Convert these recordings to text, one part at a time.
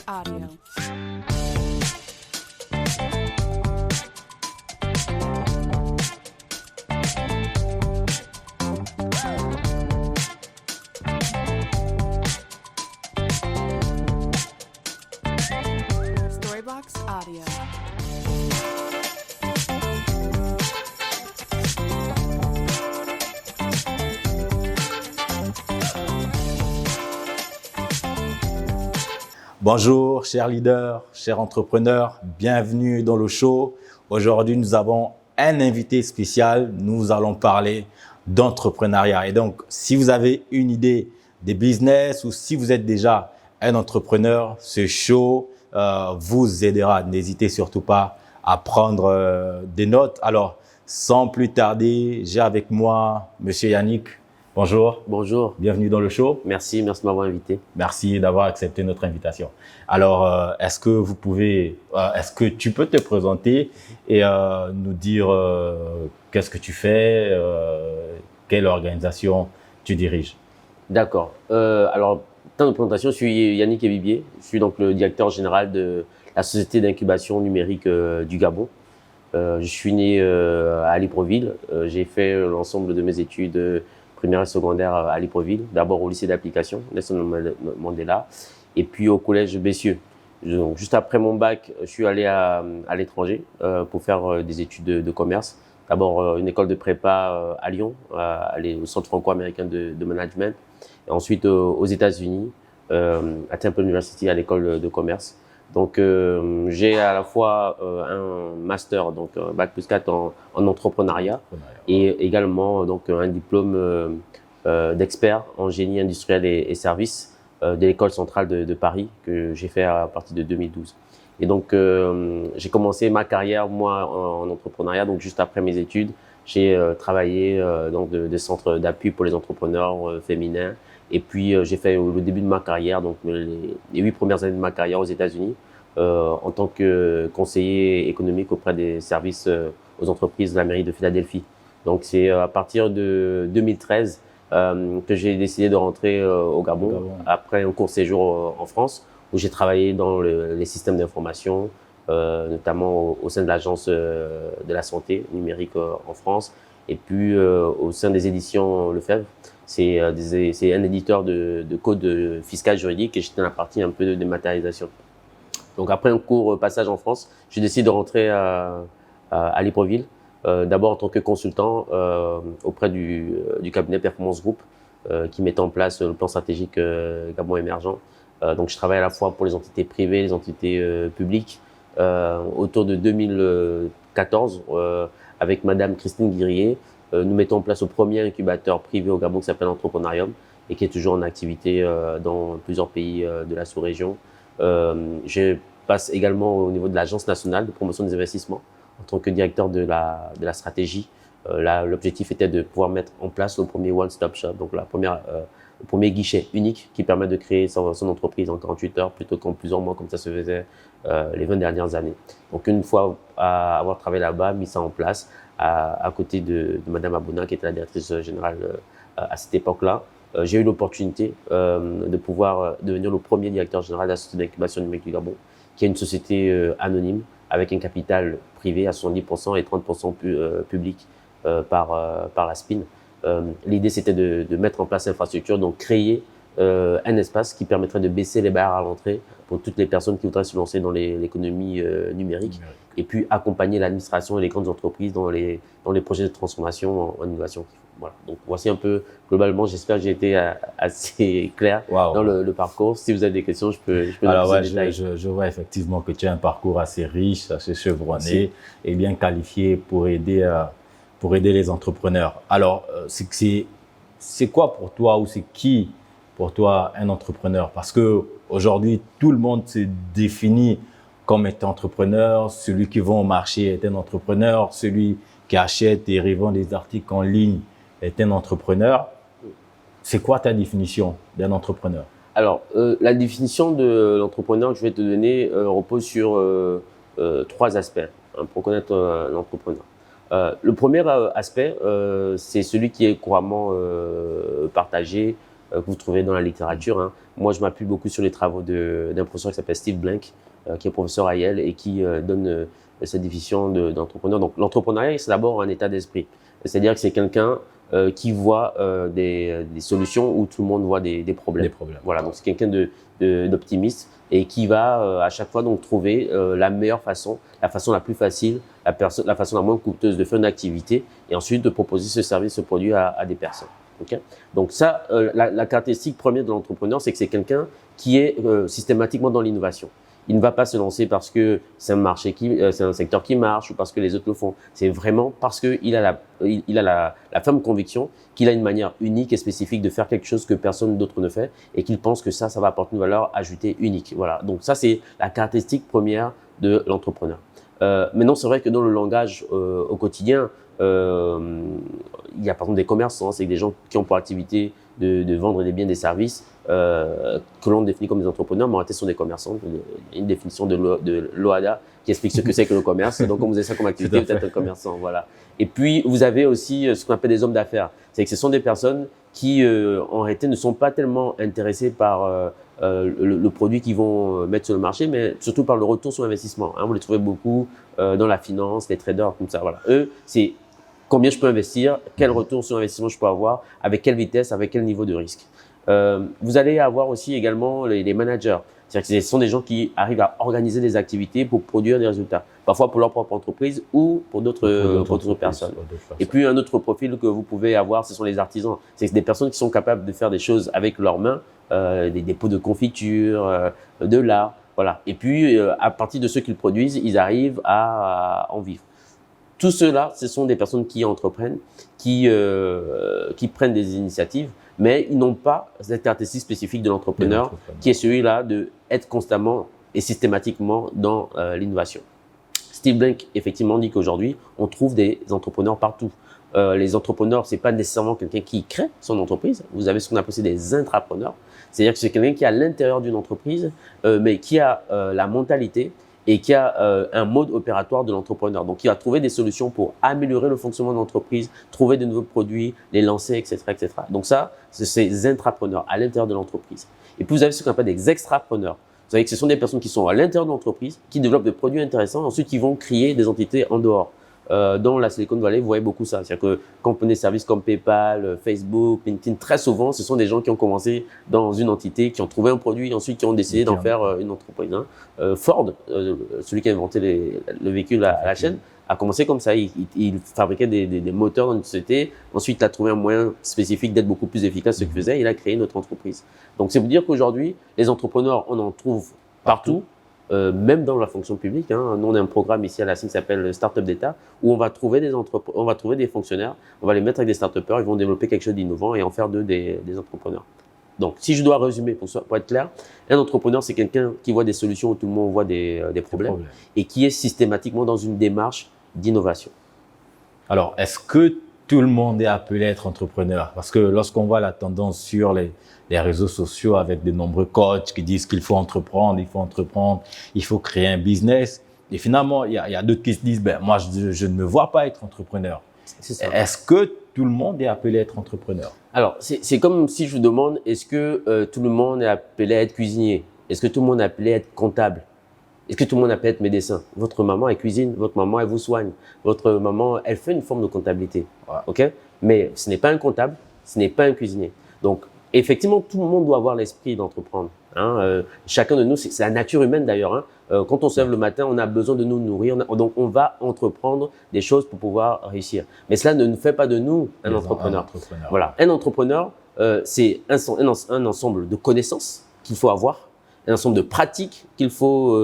Audio. Storybox Audio. Bonjour, chers leaders, chers entrepreneurs, bienvenue dans le show. Aujourd'hui, nous avons un invité spécial. Nous allons parler d'entrepreneuriat. Et donc, si vous avez une idée de business ou si vous êtes déjà un entrepreneur, ce show vous aidera. N'hésitez surtout pas à prendre des notes. Alors, sans plus tarder, j'ai avec moi Monsieur Yannick. Bonjour. Bonjour. Bienvenue dans le show. Merci de m'avoir invité. Merci d'avoir accepté notre invitation. Alors, est-ce que tu peux te présenter et nous dire qu'est-ce que tu fais, quelle organisation tu diriges? D'accord. Alors, temps de présentation, je suis Yannick Ebibier. Je suis donc le directeur général de la société d'incubation numérique du Gabon. Je suis né à Libreville. J'ai fait l'ensemble de mes études primaire et secondaire à Libreville, d'abord au lycée d'application, Nelson Mandela, et puis au collège Bessieux. Donc, juste après mon bac, je suis allé à l'étranger pour faire des études de commerce. D'abord une école de prépa à Lyon, aller au Centre franco-américain de management, et ensuite aux États-Unis, à Temple University, à l'école de commerce. Donc, j'ai à la fois un master, donc un bac plus 4 en entrepreneuriat, et également donc un diplôme d'expert en génie industriel et services de l'école centrale de Paris que j'ai fait à partir de 2012. Et donc, j'ai commencé ma carrière moi en entrepreneuriat. Donc, juste après mes études, j'ai travaillé dans des centres d'appui pour les entrepreneurs féminins. Et puis, j'ai fait le début de ma carrière, donc les 8 premières années de ma carrière aux États-Unis, en tant que conseiller économique auprès des services aux entreprises de la mairie de Philadelphie. Donc, c'est à partir de 2013 que j'ai décidé de rentrer au Gabon après un court séjour en France, où j'ai travaillé dans les systèmes d'information, notamment au sein de l'agence de la santé numérique en France, et puis au sein des éditions Lefebvre. C'est un éditeur de code fiscal juridique et j'étais dans la partie un peu de dématérialisation. Donc après un court passage en France, j'ai décidé de rentrer à Libreville, d'abord en tant que consultant auprès du cabinet Performance Group qui met en place le plan stratégique Gabon émergent. Donc je travaille à la fois pour les entités privées, les entités publiques. Autour de 2014, avec Madame Christine Guirier, nous mettons en place le premier incubateur privé au Gabon qui s'appelle Entrepreneurium et qui est toujours en activité dans plusieurs pays de la sous-région. Je passe également au niveau de l'Agence nationale de promotion des investissements en tant que directeur de la stratégie. L'objectif était de pouvoir mettre en place le premier one-stop shop, donc le premier guichet unique qui permet de créer son entreprise en 48 heures plutôt qu'en plusieurs mois comme ça se faisait les 20 dernières années. Donc une fois avoir travaillé là-bas, mis ça en place à côté de Madame Abouna qui était la directrice générale à cette époque-là, j'ai eu l'opportunité de pouvoir devenir le premier directeur général de la société d'incubation numérique du Gabon, qui est une société anonyme avec un capital privé à 70% et 30% public par la SPIN. L'idée, c'était de mettre en place l'infrastructure, donc créer un espace qui permettrait de baisser les barrières à l'entrée pour toutes les personnes qui voudraient se lancer dans l'économie numérique et puis accompagner l'administration et les grandes entreprises dans les projets de transformation en innovation. Voilà. Donc, voici un peu, globalement, j'espère que j'ai été assez clair dans le parcours. Si vous avez des questions, je peux Alors, ouais, je vois effectivement que tu as un parcours assez riche, assez chevronné et bien qualifié pour aider les entrepreneurs. Alors, c'est quoi pour toi ou c'est qui pour toi un entrepreneur? Parce que aujourd'hui, tout le monde se définit comme étant entrepreneur. Celui qui va au marché est un entrepreneur. Celui qui achète et revend des articles en ligne est un entrepreneur. C'est quoi ta définition d'un entrepreneur? Alors, la définition de l'entrepreneur que je vais te donner repose sur 3 aspects pour connaître l'entrepreneur. Le premier aspect, c'est celui qui est couramment partagé que vous trouvez dans la littérature. Hein. Moi, je m'appuie beaucoup sur les travaux d'un professeur qui s'appelle Steve Blank, qui est professeur à Yale et qui donne cette définition d'entrepreneur. Donc, l'entrepreneuriat, c'est d'abord un état d'esprit. C'est-à-dire que c'est quelqu'un qui voit des solutions où tout le monde voit des problèmes. Des problèmes. Voilà, donc c'est quelqu'un d'optimiste et qui va à chaque fois donc trouver la meilleure façon, la façon la plus facile, la façon la moins coûteuse de faire une activité et ensuite de proposer ce service, ce produit à des personnes. Okay. Donc ça, la caractéristique première de l'entrepreneur, c'est que c'est quelqu'un qui est systématiquement dans l'innovation. Il ne va pas se lancer parce que c'est un secteur qui marche ou parce que les autres le font. C'est vraiment parce qu'il a la ferme conviction qu'il a une manière unique et spécifique de faire quelque chose que personne d'autre ne fait et qu'il pense que ça va apporter une valeur ajoutée unique. Voilà. Donc ça, c'est la caractéristique première de l'entrepreneur. Maintenant, c'est vrai que dans le langage au quotidien, il y a par exemple des commerçants, c'est des gens qui ont pour activité de vendre des biens, des services que l'on définit comme des entrepreneurs, mais en réalité ce sont des commerçants. Il y a une définition de l'OHADA qui explique ce que c'est que le commerce. Donc, comme vous avez ça comme activité, vous êtes un commerçant. Voilà. Et puis, vous avez aussi ce qu'on appelle des hommes d'affaires. C'est que ce sont des personnes qui, en réalité, ne sont pas tellement intéressées par le produit qu'ils vont mettre sur le marché, mais surtout par le retour sur investissement. Hein. Vous les trouvez beaucoup dans la finance, les traders, comme ça. Voilà. Eux, c'est combien je peux investir, quel retour sur investissement je peux avoir, avec quelle vitesse, avec quel niveau de risque. Vous allez avoir aussi également les managers. C'est-à-dire que ce sont des gens qui arrivent à organiser des activités pour produire des résultats, parfois pour leur propre entreprise ou pour d'autres personnes. Et puis un autre profil que vous pouvez avoir, ce sont les artisans. C'est des personnes qui sont capables de faire des choses avec leurs mains, des dépôts de confiture, de l'art, voilà. Et puis à partir de ce qu'ils produisent, ils arrivent à en vivre. Tout cela, ce sont des personnes qui entreprennent, qui prennent des initiatives, mais ils n'ont pas cette caractéristique spécifique de l'entrepreneur, qui est celui-là de être constamment et systématiquement dans l'innovation. Steve Blank, effectivement, dit qu'aujourd'hui, on trouve des entrepreneurs partout. Les entrepreneurs, c'est pas nécessairement quelqu'un qui crée son entreprise. Vous avez ce qu'on appelle aussi des intrapreneurs. C'est-à-dire que c'est quelqu'un qui est à l'intérieur d'une entreprise, mais qui a la mentalité et qui a un mode opératoire de l'entrepreneur. Donc, il va trouver des solutions pour améliorer le fonctionnement de l'entreprise, trouver de nouveaux produits, les lancer, etc., etc. Donc ça, c'est ces intrapreneurs à l'intérieur de l'entreprise. Et puis, vous avez ce qu'on appelle des extrapreneurs. Vous savez que ce sont des personnes qui sont à l'intérieur de l'entreprise, qui développent des produits intéressants, ensuite qui vont créer des entités en dehors. Dans la Silicon Valley, vous voyez beaucoup ça. C'est-à-dire que quand on prend des services comme PayPal, Facebook, LinkedIn, très souvent, ce sont des gens qui ont commencé dans une entité, qui ont trouvé un produit, ensuite qui ont décidé d'en faire une entreprise. Hein. Ford, celui qui a inventé le véhicule à la chaîne, a commencé comme ça. Il fabriquait des moteurs dans une société. Ensuite, il a trouvé un moyen spécifique d'être beaucoup plus efficace ce qu'il faisait. Il a créé une autre entreprise. Donc, c'est pour dire qu'aujourd'hui, les entrepreneurs, on en trouve partout. Même dans la fonction publique, hein. Nous, on a un programme ici à la CIN qui s'appelle Startup d'État, où on va trouver des fonctionnaires, on va les mettre avec des start-upers, ils vont développer quelque chose d'innovant et en faire d'eux des entrepreneurs. Donc, si je dois résumer pour être clair, un entrepreneur, c'est quelqu'un qui voit des solutions où tout le monde voit des problèmes et qui est systématiquement dans une démarche d'innovation. Alors, est-ce que tout le monde est appelé à être entrepreneur? Parce que lorsqu'on voit la tendance sur les réseaux sociaux avec de nombreux coachs qui disent qu'il faut entreprendre, il faut créer un business. Et finalement, il y a d'autres qui se disent, moi, je ne me vois pas être entrepreneur. Est-ce que tout le monde est appelé à être entrepreneur? Alors, c'est comme si je vous demande, est-ce que tout le monde est appelé à être cuisinier? Est-ce que tout le monde est appelé à être comptable? Est-ce que tout le monde est appelé à être médecin? Votre maman, elle cuisine, votre maman, elle vous soigne. Votre maman, elle fait une forme de comptabilité. Ouais. OK? Mais ce n'est pas un comptable, ce n'est pas un cuisinier. Donc, effectivement, tout le monde doit avoir l'esprit d'entreprendre. Hein. Chacun de nous, c'est la nature humaine d'ailleurs. Hein. Quand on se lève le matin, on a besoin de nous nourrir. Donc, on va entreprendre des choses pour pouvoir réussir. Mais cela ne fait pas de nous un entrepreneur. Voilà. Un entrepreneur, c'est un ensemble de connaissances qu'il faut avoir, un ensemble de pratiques qu'il faut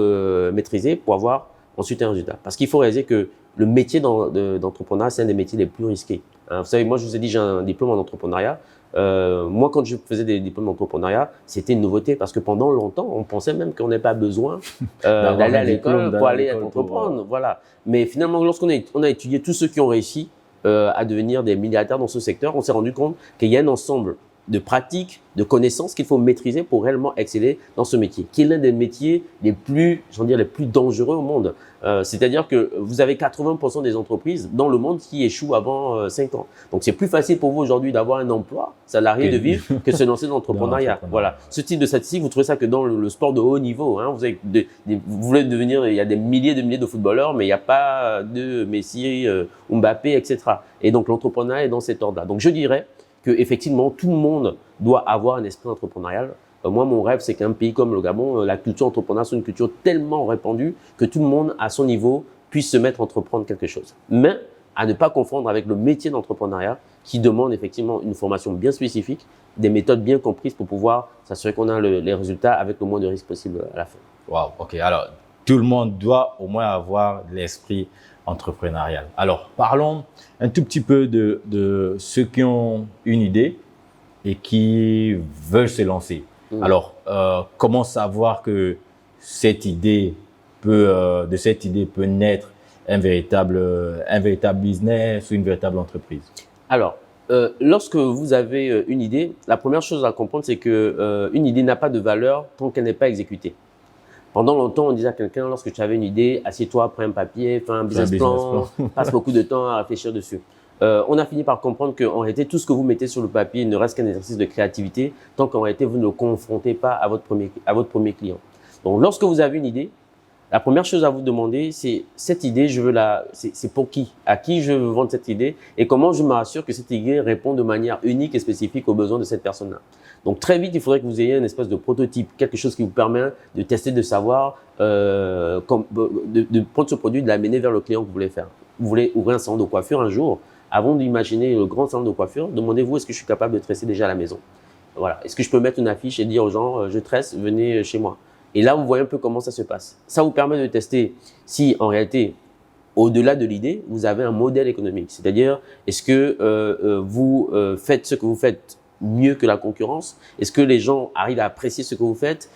maîtriser pour avoir ensuite un résultat. Parce qu'il faut réaliser que le métier d'entrepreneuriat, c'est un des métiers les plus risqués. Hein. Vous savez, moi, je vous ai dit, j'ai un diplôme en entrepreneuriat. Moi, quand je faisais des diplômes d'entrepreneuriat, c'était une nouveauté parce que pendant longtemps, on pensait même qu'on n'avait pas besoin d'aller à l'école pour aller entreprendre. Voilà. Mais finalement, lorsqu'on a étudié tous ceux qui ont réussi à devenir des milliardaires dans ce secteur, on s'est rendu compte qu'il y a un ensemble de pratique, de connaissances qu'il faut maîtriser pour réellement exceller dans ce métier, qui est l'un des métiers les plus, les plus dangereux au monde. C'est-à-dire que vous avez 80% des entreprises dans le monde qui échouent avant 5 ans. Donc, c'est plus facile pour vous aujourd'hui d'avoir un emploi salarié de vivre que de se lancer dans l'entrepreneuriat. Voilà. Ce type de statistique, vous trouvez ça que dans le sport de haut niveau. Hein, vous voulez devenir, il y a des milliers de footballeurs, mais il n'y a pas de Messi, Mbappé, etc. Et donc, l'entrepreneuriat est dans cet ordre-là. Donc, je dirais que effectivement, tout le monde doit avoir un esprit entrepreneurial. Moi, mon rêve, c'est qu'un pays comme le Gabon, la culture entrepreneuriale soit une culture tellement répandue que tout le monde, à son niveau, puisse se mettre à entreprendre quelque chose. Mais à ne pas confondre avec le métier d'entrepreneuriat qui demande effectivement une formation bien spécifique, des méthodes bien comprises pour pouvoir s'assurer qu'on a les résultats avec le moins de risques possible à la fin. Wow, ok. Alors, tout le monde doit au moins avoir l'esprit entrepreneurial. Alors, parlons un tout petit peu de ceux qui ont une idée et qui veulent se lancer. Alors, comment savoir que cette idée de cette idée peut naître un véritable business ou une véritable entreprise? Alors, lorsque vous avez une idée, la première chose à comprendre, c'est que une idée n'a pas de valeur tant qu'elle n'est pas exécutée. Pendant longtemps, on disait à quelqu'un, lorsque tu avais une idée, assieds-toi, prends un papier, fais un business plan, passe beaucoup de temps à réfléchir dessus. On a fini par comprendre qu'en réalité, tout ce que vous mettez sur le papier ne reste qu'un exercice de créativité tant qu'en réalité, vous ne le confrontez pas à votre premier client. Donc, lorsque vous avez une idée, la première chose à vous demander, c'est cette idée, c'est pour qui? À qui je veux vendre cette idée? Et comment je m'assure que cette idée répond de manière unique et spécifique aux besoins de cette personne-là? Donc, très vite, il faudrait que vous ayez une espèce de prototype, quelque chose qui vous permet de tester, de savoir, de prendre ce produit, de l'amener vers le client que vous voulez faire. Vous voulez ouvrir un salon de coiffure un jour. Avant d'imaginer le grand salon de coiffure, demandez-vous est-ce que je suis capable de tresser déjà à la maison? Voilà. Est-ce que je peux mettre une affiche et dire aux gens, je tresse, venez chez moi? Et là, vous voyez un peu comment ça se passe. Ça vous permet de tester si, en réalité, au-delà de l'idée, vous avez un modèle économique. C'est-à-dire, est-ce que vous faites ce que vous faites mieux que la concurrence? Est-ce que les gens arrivent à apprécier ce que vous faites?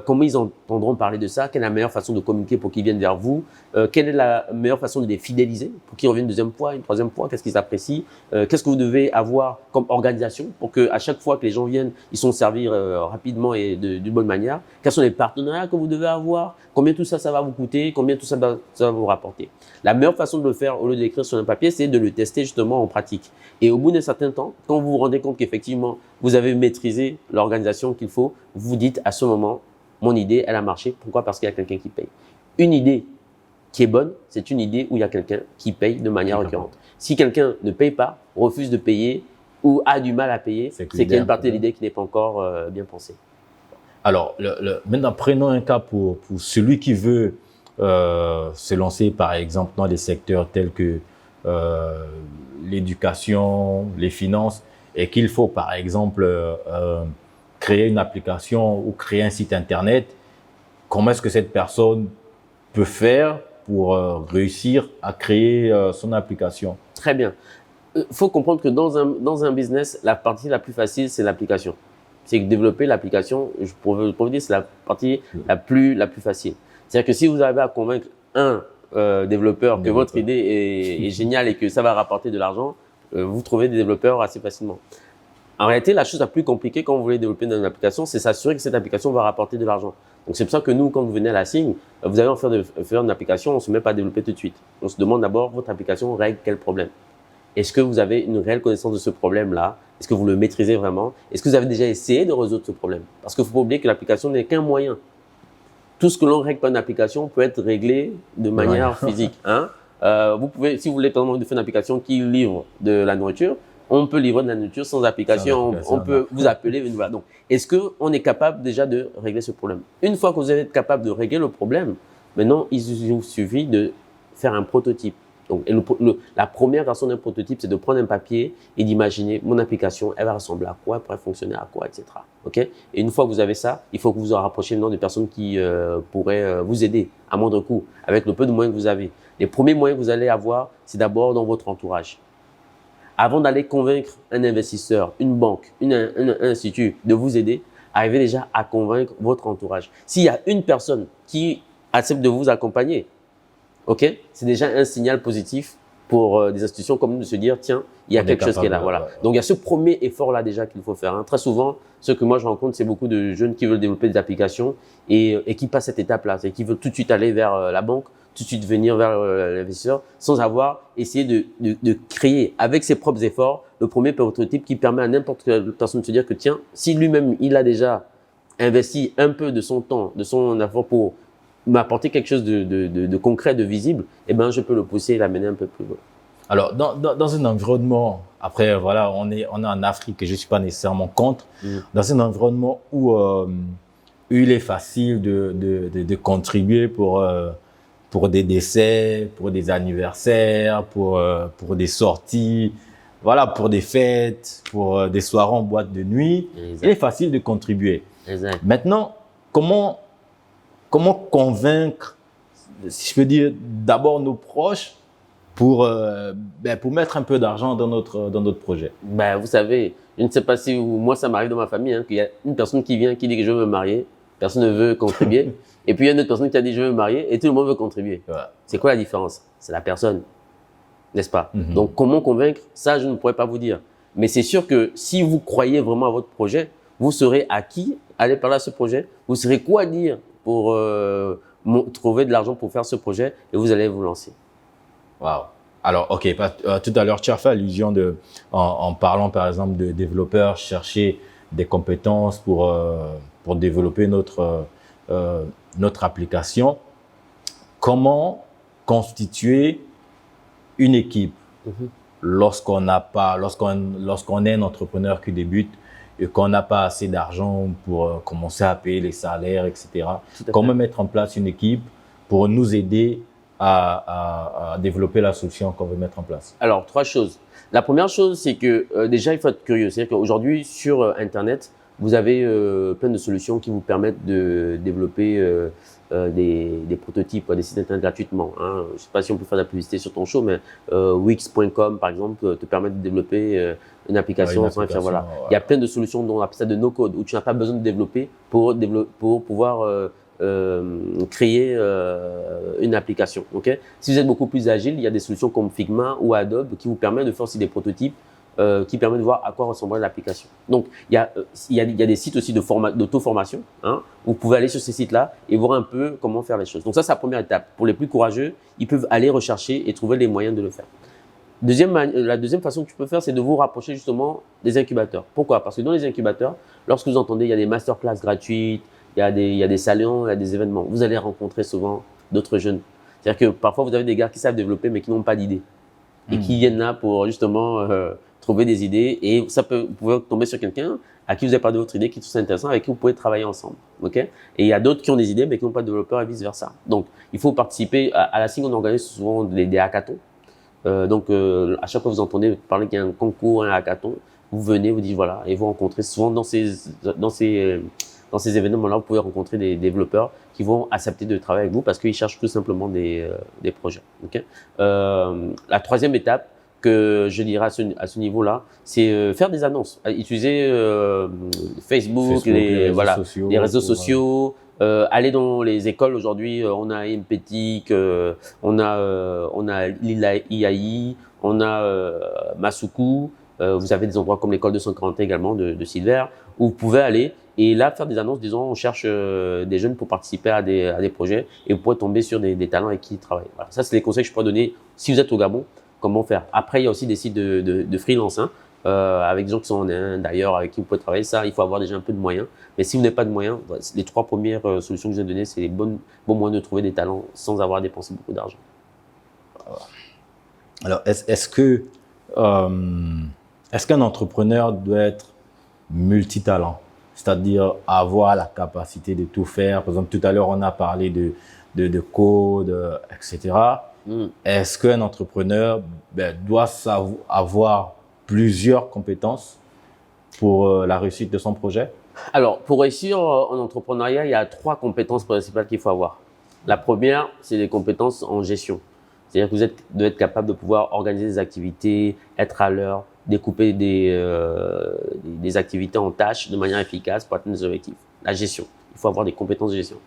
Comment ils entendront parler de ça? Quelle est la meilleure façon de communiquer pour qu'ils viennent vers vous? Quelle est la meilleure façon de les fidéliser pour qu'ils reviennent une deuxième fois, une troisième fois? Qu'est-ce qu'ils apprécient? Qu'est-ce que vous devez avoir comme organisation pour qu'à chaque fois que les gens viennent, ils sont servis rapidement et d'une bonne manière? Quels sont les partenariats que vous devez avoir? Combien tout ça, ça va vous coûter? Combien tout ça, ça va vous rapporter? La meilleure façon de le faire, au lieu d'écrire sur un papier, c'est de le tester justement en pratique. Et au bout d'un certain temps, quand vous vous rendez compte qu'effectivement, vous avez maîtrisé l'organisation qu'il faut, vous vous dites à ce moment, mon idée, elle a marché. Pourquoi? Parce qu'il y a quelqu'un qui paye. Une idée qui est bonne, c'est une idée où il y a quelqu'un qui paye de manière récurrente. Si quelqu'un ne paye pas, refuse de payer ou a du mal à payer, c'est qu'il y a une partie de l'idée qui n'est pas encore bien pensée. Alors, maintenant, prenons un cas pour celui qui veut se lancer, par exemple, dans des secteurs tels que l'éducation, les finances, et qu'il faut, par exemple, créer une application ou créer un site Internet. Comment est-ce que cette personne peut faire pour réussir à créer son application? Très bien. Il faut comprendre que dans un business, la partie la plus facile, c'est l'application. C'est que développer l'application, pour vous dire, c'est la partie la plus facile. C'est-à-dire que si vous arrivez à convaincre un développeur que votre idée est géniale et que ça va rapporter de l'argent, vous trouvez des développeurs assez facilement. En réalité, la chose la plus compliquée quand vous voulez développer une application, c'est s'assurer que cette application va rapporter de l'argent. Donc, c'est pour ça que nous, quand vous venez à la SIG, vous allez en faire une application, on ne se met pas à développer tout de suite. On se demande d'abord, votre application règle quel problème? Est-ce que vous avez une réelle connaissance de ce problème-là? Est-ce que vous le maîtrisez vraiment? Est-ce que vous avez déjà essayé de résoudre ce problème? Parce qu'il ne faut pas oublier que l'application n'est qu'un moyen. Tout ce que l'on règle par une application peut être réglé de manière physique. Hein? Vous pouvez, si vous voulez par exemple faire une application qui livre de la nourriture, on peut livrer de la nourriture sans application, on peut vous appeler. Voilà. Donc, est-ce qu'on est capable déjà de régler ce problème? Une fois que vous êtes capable de régler le problème, maintenant, il vous suffit de faire un prototype. Donc, la première version d'un prototype, c'est de prendre un papier et d'imaginer mon application, elle va ressembler à quoi, elle pourrait fonctionner à quoi, etc. Okay? Et une fois que vous avez ça, il faut que vous vous rapprochiez maintenant de personnes qui pourraient vous aider à moindre coût, avec le peu de moyens que vous avez. Les premiers moyens que vous allez avoir, c'est d'abord dans votre entourage. Avant d'aller convaincre un investisseur, une banque, un institut de vous aider, arrivez déjà à convaincre votre entourage. S'il y a une personne qui accepte de vous accompagner, ok, c'est déjà un signal positif pour des institutions comme nous de se dire, tiens, il y a quelque chose qui est là. Voilà. Donc, il y a ce premier effort-là déjà qu'il faut faire. Hein. Très souvent, ce que moi je rencontre, c'est beaucoup de jeunes qui veulent développer des applications et qui passent cette étape-là. C'est qui veulent tout de suite aller vers la banque, tout de suite venir vers l'investisseur sans avoir essayé de créer avec ses propres efforts le premier prototype qui permet à n'importe quelle personne de se dire que tiens, si lui-même il a déjà investi un peu de son temps, de son effort pour m'apporter quelque chose de concret, de visible, eh ben je peux le pousser et l'amener un peu plus loin. Alors, dans un environnement, après, voilà, on est en Afrique et je ne suis pas nécessairement contre, dans un environnement où il est facile de contribuer pour des décès, pour des anniversaires, pour des sorties, voilà, pour des fêtes, pour des soirées en boîte de nuit. Exact. Il est facile de contribuer. Exact. Maintenant, comment convaincre, si je peux dire, d'abord nos proches pour mettre un peu d'argent dans notre projet? Ben, vous savez, je ne sais pas si moi ça m'arrive dans ma famille, hein, qu'il y a une personne qui vient qui dit que je veux me marier, personne ne veut contribuer. Et puis il y a une autre personne qui a dit je veux me marier et tout le monde veut contribuer. Ouais. C'est quoi la différence? C'est la personne, n'est-ce pas? Donc comment convaincre? Ça, je ne pourrais pas vous dire. Mais c'est sûr que si vous croyez vraiment à votre projet, vous saurez à qui aller parler à ce projet, vous saurez quoi dire pour trouver de l'argent pour faire ce projet et vous allez vous lancer. Waouh. Alors, ok, tout à l'heure, tu as fait allusion en parlant par exemple de développeurs, chercher des compétences pour développer notre application. Comment constituer une équipe lorsqu'on est un entrepreneur qui débute et qu'on n'a pas assez d'argent pour commencer à payer les salaires, etc. Comment mettre en place une équipe pour nous aider à développer la solution qu'on veut mettre en place? Alors, 3 choses. La première chose, c'est que déjà, il faut être curieux. C'est-à-dire qu'aujourd'hui, sur Internet, vous avez plein de solutions qui vous permettent de développer des prototypes, des sites Internet gratuitement. Hein. Je ne sais pas si on peut faire de la publicité sur ton show, mais Wix.com, par exemple, te permet de développer une application. Voilà. Ouais. Il y a plein de solutions dont on appelle ça de no-code, où tu n'as pas besoin de développer pour pouvoir créer une application. Okay? Si vous êtes beaucoup plus agile, il y a des solutions comme Figma ou Adobe qui vous permettent de faire aussi des prototypes qui permettent de voir à quoi ressemblerait l'application. Donc, il y a des sites aussi d'auto-formation. Hein, vous pouvez aller sur ces sites-là et voir un peu comment faire les choses. Donc ça, c'est la première étape. Pour les plus courageux, ils peuvent aller rechercher et trouver les moyens de le faire. La deuxième façon que tu peux faire, c'est de vous rapprocher justement des incubateurs. Pourquoi? Parce que dans les incubateurs, lorsque vous entendez, il y a des masterclass gratuites, il y a des salons, il y a des événements. Vous allez rencontrer souvent d'autres jeunes. C'est-à-dire que parfois, vous avez des gars qui savent développer mais qui n'ont pas d'idées et qui viennent là pour justement trouver des idées. Et vous pouvez tomber sur quelqu'un à qui vous avez parlé de votre idée, qui trouve ça intéressant, avec qui vous pouvez travailler ensemble. Okay? Et il y a d'autres qui ont des idées mais qui n'ont pas de développeurs et vice-versa. Donc, il faut participer. À la SIG, on organise souvent des hackathons. À chaque fois que vous entendez parler qu'il y a un concours, un hackathon, vous venez, vous dites voilà, et vous rencontrez souvent dans ces événements-là, vous pouvez rencontrer des développeurs qui vont accepter de travailler avec vous parce qu'ils cherchent tout simplement des projets. Okay? La troisième étape que je dirais à ce niveau-là, c'est faire des annonces. Utiliser Facebook, les réseaux sociaux. Aller dans les écoles aujourd'hui, on a Empathic, on a l'IAI, on a Masuku. Vous avez des endroits comme l'école 240 également de Silver où vous pouvez aller et là faire des annonces disant on cherche des jeunes pour participer à des projets et vous pourrez tomber sur des talents avec qui ils travaillent. Voilà. Ça, c'est les conseils que je pourrais donner si vous êtes au Gabon, comment faire. Après, il y a aussi des sites de freelance. Hein. Avec des gens qui sont en Inde, d'ailleurs, avec qui vous pouvez travailler. Ça, il faut avoir déjà un peu de moyens. Mais si vous n'avez pas de moyens, les 3 premières solutions que je viens de donner, c'est les bons moyens de trouver des talents sans avoir dépensé beaucoup d'argent. Alors, est-ce qu'un entrepreneur doit être multitalent? C'est-à-dire avoir la capacité de tout faire. Par exemple, tout à l'heure, on a parlé de code, etc. Est-ce qu'un entrepreneur doit avoir plusieurs compétences pour la réussite de son projet? Alors, pour réussir en entrepreneuriat, il y a 3 compétences principales qu'il faut avoir. La première, c'est les compétences en gestion. C'est-à-dire que vous devez être capable de pouvoir organiser des activités, être à l'heure, découper des activités en tâches de manière efficace pour atteindre des objectifs. La gestion. Il faut avoir des compétences de gestion.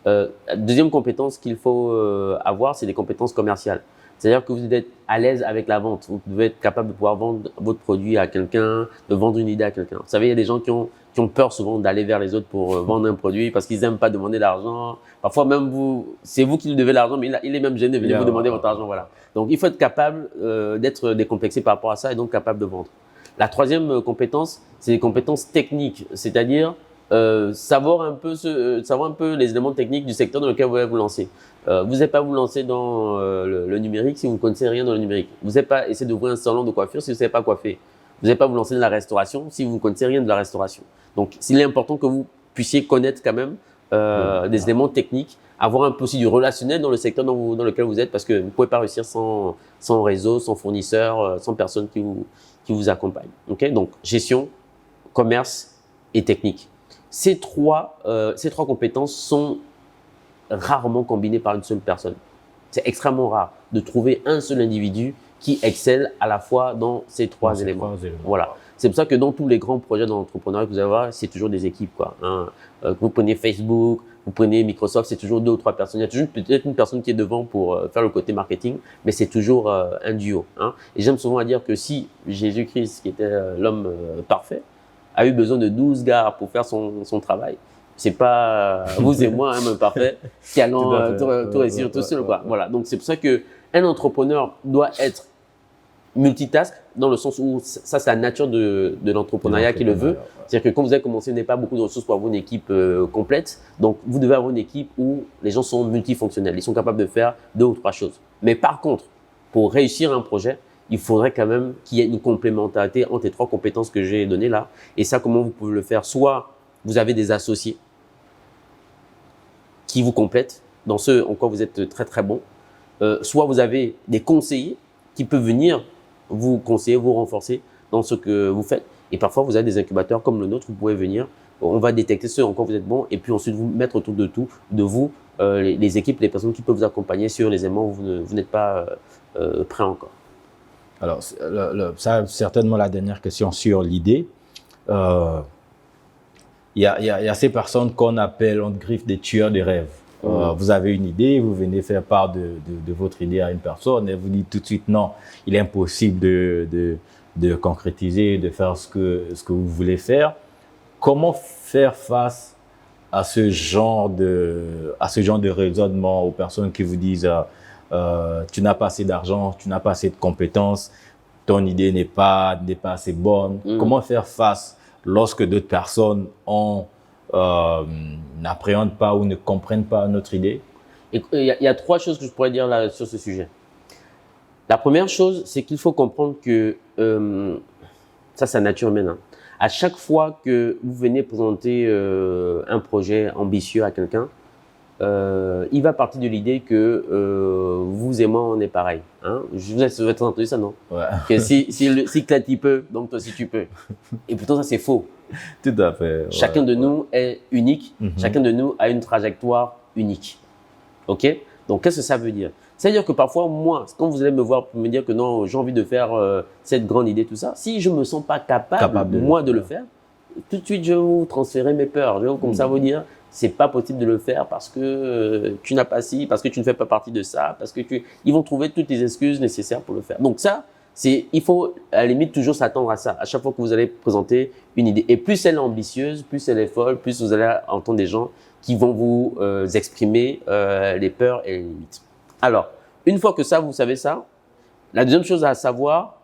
La deuxième compétence qu'il faut avoir, c'est des compétences commerciales. C'est-à-dire que vous devez être à l'aise avec la vente. Vous devez être capable de pouvoir vendre votre produit à quelqu'un, de vendre une idée à quelqu'un. Vous savez, il y a des gens qui ont peur souvent d'aller vers les autres pour vendre un produit parce qu'ils n'aiment pas demander l'argent. Parfois même c'est vous qui lui devez l'argent, mais il est même gêné de venir vous demander votre argent. Voilà. Donc il faut être capable d'être décomplexé par rapport à ça et donc capable de vendre. La troisième compétence, c'est les compétences techniques, c'est-à-dire savoir un peu les éléments techniques du secteur dans lequel vous allez vous lancer. Vous n'allez pas vous lancer dans le numérique si vous ne connaissez rien dans le numérique. Vous n'allez pas essayer d'ouvrir un salon de coiffure si vous ne savez pas coiffer. Vous n'allez pas vous lancer dans la restauration si vous ne connaissez rien de la restauration. Donc, il est important que vous puissiez connaître quand même des éléments techniques, avoir un peu aussi du relationnel dans le secteur dans lequel vous êtes, parce que vous ne pouvez pas réussir sans réseau, sans fournisseur, sans personne qui vous accompagne. Okay? Donc, gestion, commerce et technique. Ces trois compétences sont rarement combinées par une seule personne. C'est extrêmement rare de trouver un seul individu qui excelle à la fois dans ces trois éléments. Voilà. C'est pour ça que dans tous les grands projets d'entrepreneuriat que vous allez voir, c'est toujours des équipes, quoi. Vous prenez Facebook, vous prenez Microsoft, c'est toujours 2 ou 3 personnes. Il y a toujours peut-être une personne qui est devant pour faire le côté marketing, mais c'est toujours un duo. Et j'aime souvent dire que si Jésus-Christ, qui était l'homme parfait, a eu besoin de 12 gars pour faire son travail, c'est pas vous et moi, même parfait, qui allons tout réussir tout seul, quoi. Voilà. Donc c'est pour ça que un entrepreneur doit être multitask dans le sens où ça c'est la nature de l'entrepreneuriat qui le veut. C'est-à-dire que quand vous avez commencé, vous n'avez pas beaucoup de ressources pour avoir une équipe complète. Donc vous devez avoir une équipe où les gens sont multifonctionnels, ils sont capables de faire 2 ou 3 choses. Mais par contre, pour réussir un projet, il faudrait quand même qu'il y ait une complémentarité entre les 3 compétences que j'ai données là. Et ça, comment vous pouvez le faire? Soit vous avez des associés qui vous complètent dans ce en quoi vous êtes très très bon. Soit vous avez des conseillers qui peuvent venir vous conseiller, vous renforcer dans ce que vous faites. Et parfois, vous avez des incubateurs comme le nôtre, vous pouvez venir, on va détecter ce en quoi vous êtes bon et puis ensuite vous mettre autour de vous les équipes, les personnes qui peuvent vous accompagner sur les éléments où vous n'êtes pas prêt encore. Alors, ça, certainement la dernière question sur l'idée. Il y a ces personnes qu'on appelle, on griffe des tueurs de rêves. Vous avez une idée, vous venez faire part de votre idée à une personne et vous dites tout de suite non, il est impossible de concrétiser, de faire ce que vous voulez faire. Comment faire face à ce genre de raisonnement aux personnes qui vous disent tu n'as pas assez d'argent, tu n'as pas assez de compétences, ton idée n'est pas assez bonne. Comment faire face lorsque d'autres personnes n'appréhendent pas ou ne comprennent pas notre idée? Il y a 3 choses que je pourrais dire là sur ce sujet. La première chose, c'est qu'il faut comprendre que ça, c'est la nature humaine. À chaque fois que vous venez présenter un projet ambitieux à quelqu'un, il va partir de l'idée que vous et moi, on est pareil. Vous avez entendu ça, non? Ouais. Que si Claude il peut, donc toi aussi tu peux. Et pourtant, ça, c'est faux. Tout à fait. Chacun de nous est unique. Chacun de nous a une trajectoire unique. OK? Donc, qu'est-ce que ça veut dire? Ça veut dire que parfois, moi, quand vous allez me voir pour me dire que non, j'ai envie de faire cette grande idée, tout ça, si je ne me sens pas capable moi, de le faire, tout de suite, je vais vous transférer mes peurs. Je vais comme ça vous dire, c'est pas possible de le faire parce que tu n'as pas ci, parce que tu ne fais pas partie de ça, parce que ils vont trouver toutes les excuses nécessaires pour le faire. Donc ça, il faut à la limite toujours s'attendre à ça à chaque fois que vous allez présenter une idée. Et plus elle est ambitieuse, plus elle est folle, plus vous allez entendre des gens qui vont vous exprimer les peurs et les limites. Alors, une fois que ça, vous savez ça, la deuxième chose à savoir,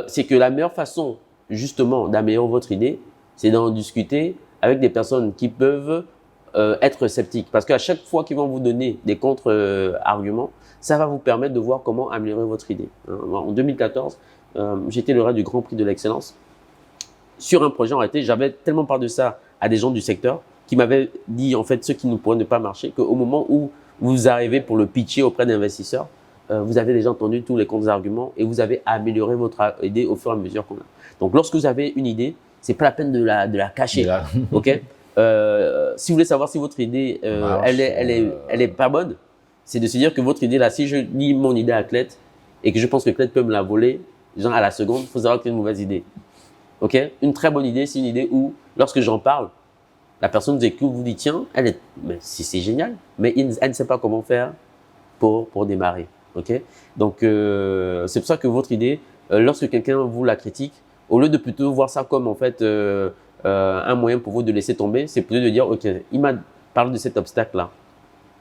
c'est que la meilleure façon justement d'améliorer votre idée, c'est d'en discuter avec des personnes qui peuvent être sceptiques. Parce qu'à chaque fois qu'ils vont vous donner des contre-arguments, ça va vous permettre de voir comment améliorer votre idée. En 2014, j'étais lauréat du Grand Prix de l'Excellence. Sur un projet, en réalité, j'avais tellement parlé de ça à des gens du secteur qui m'avaient dit, en fait, ce qui ne pourrait ne pas marcher, qu'au moment où vous arrivez pour le pitcher auprès d'investisseurs, vous avez déjà entendu tous les contre-arguments et vous avez amélioré votre idée au fur et à mesure qu'on a. Donc, lorsque vous avez une idée, c'est pas la peine de la cacher. OK? Si vous voulez savoir si votre idée, elle est pas bonne, c'est de se dire que votre idée là, si je dis mon idée à Clette et que je pense que Clette peut me la voler, genre à la seconde, il faut savoir que c'est une mauvaise idée. OK? Une très bonne idée, c'est une idée où, lorsque j'en parle, la personne vous écoute, vous dit tiens, c'est génial, mais elle ne sait pas comment faire pour démarrer. Ok. Donc, c'est pour ça que votre idée, lorsque quelqu'un vous la critique, au lieu de plutôt voir ça comme en fait un moyen pour vous de laisser tomber, c'est plutôt de dire, ok, il m'a parlé de cet obstacle-là.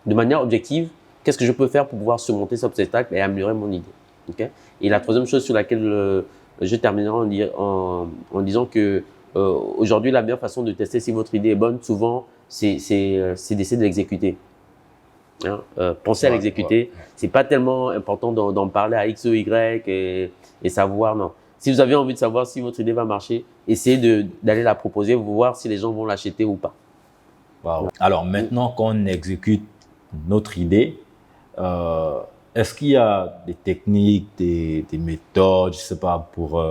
De manière objective, qu'est-ce que je peux faire pour pouvoir surmonter cet obstacle et améliorer mon idée. Okay. Et la troisième chose sur laquelle je terminerai en disant que aujourd'hui, la meilleure façon de tester si votre idée est bonne, souvent, c'est d'essayer de l'exécuter. Hein, penser à l'exécuter. Ouais. C'est pas tellement important d'en parler à X ou Y et savoir, non. Si vous avez envie de savoir si votre idée va marcher, essayez d'aller la proposer, voir si les gens vont l'acheter ou pas. Wow. Alors maintenant qu'on exécute notre idée, est-ce qu'il y a des techniques, des méthodes, je sais pas, pour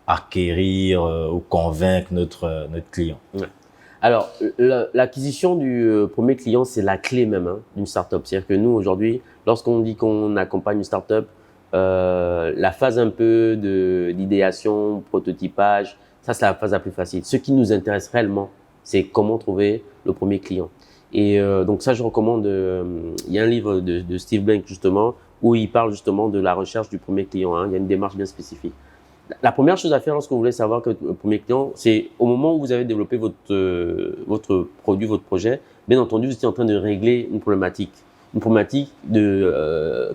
acquérir ou convaincre notre client? Ouais. Alors, l'acquisition du premier client, c'est la clé même d'une startup. C'est-à-dire que nous, aujourd'hui, lorsqu'on dit qu'on accompagne une startup, la phase un peu d'idéation, prototypage, ça, c'est la phase la plus facile. Ce qui nous intéresse réellement, c'est comment trouver le premier client. Et donc ça, je recommande, il y a un livre de Steve Blank, justement, où il parle justement de la recherche du premier client. Hein. Il y a une démarche bien spécifique. La première chose à faire lorsque vous voulez savoir que le premier client, c'est au moment où vous avez développé votre produit, votre projet, bien entendu, vous êtes en train de régler une problématique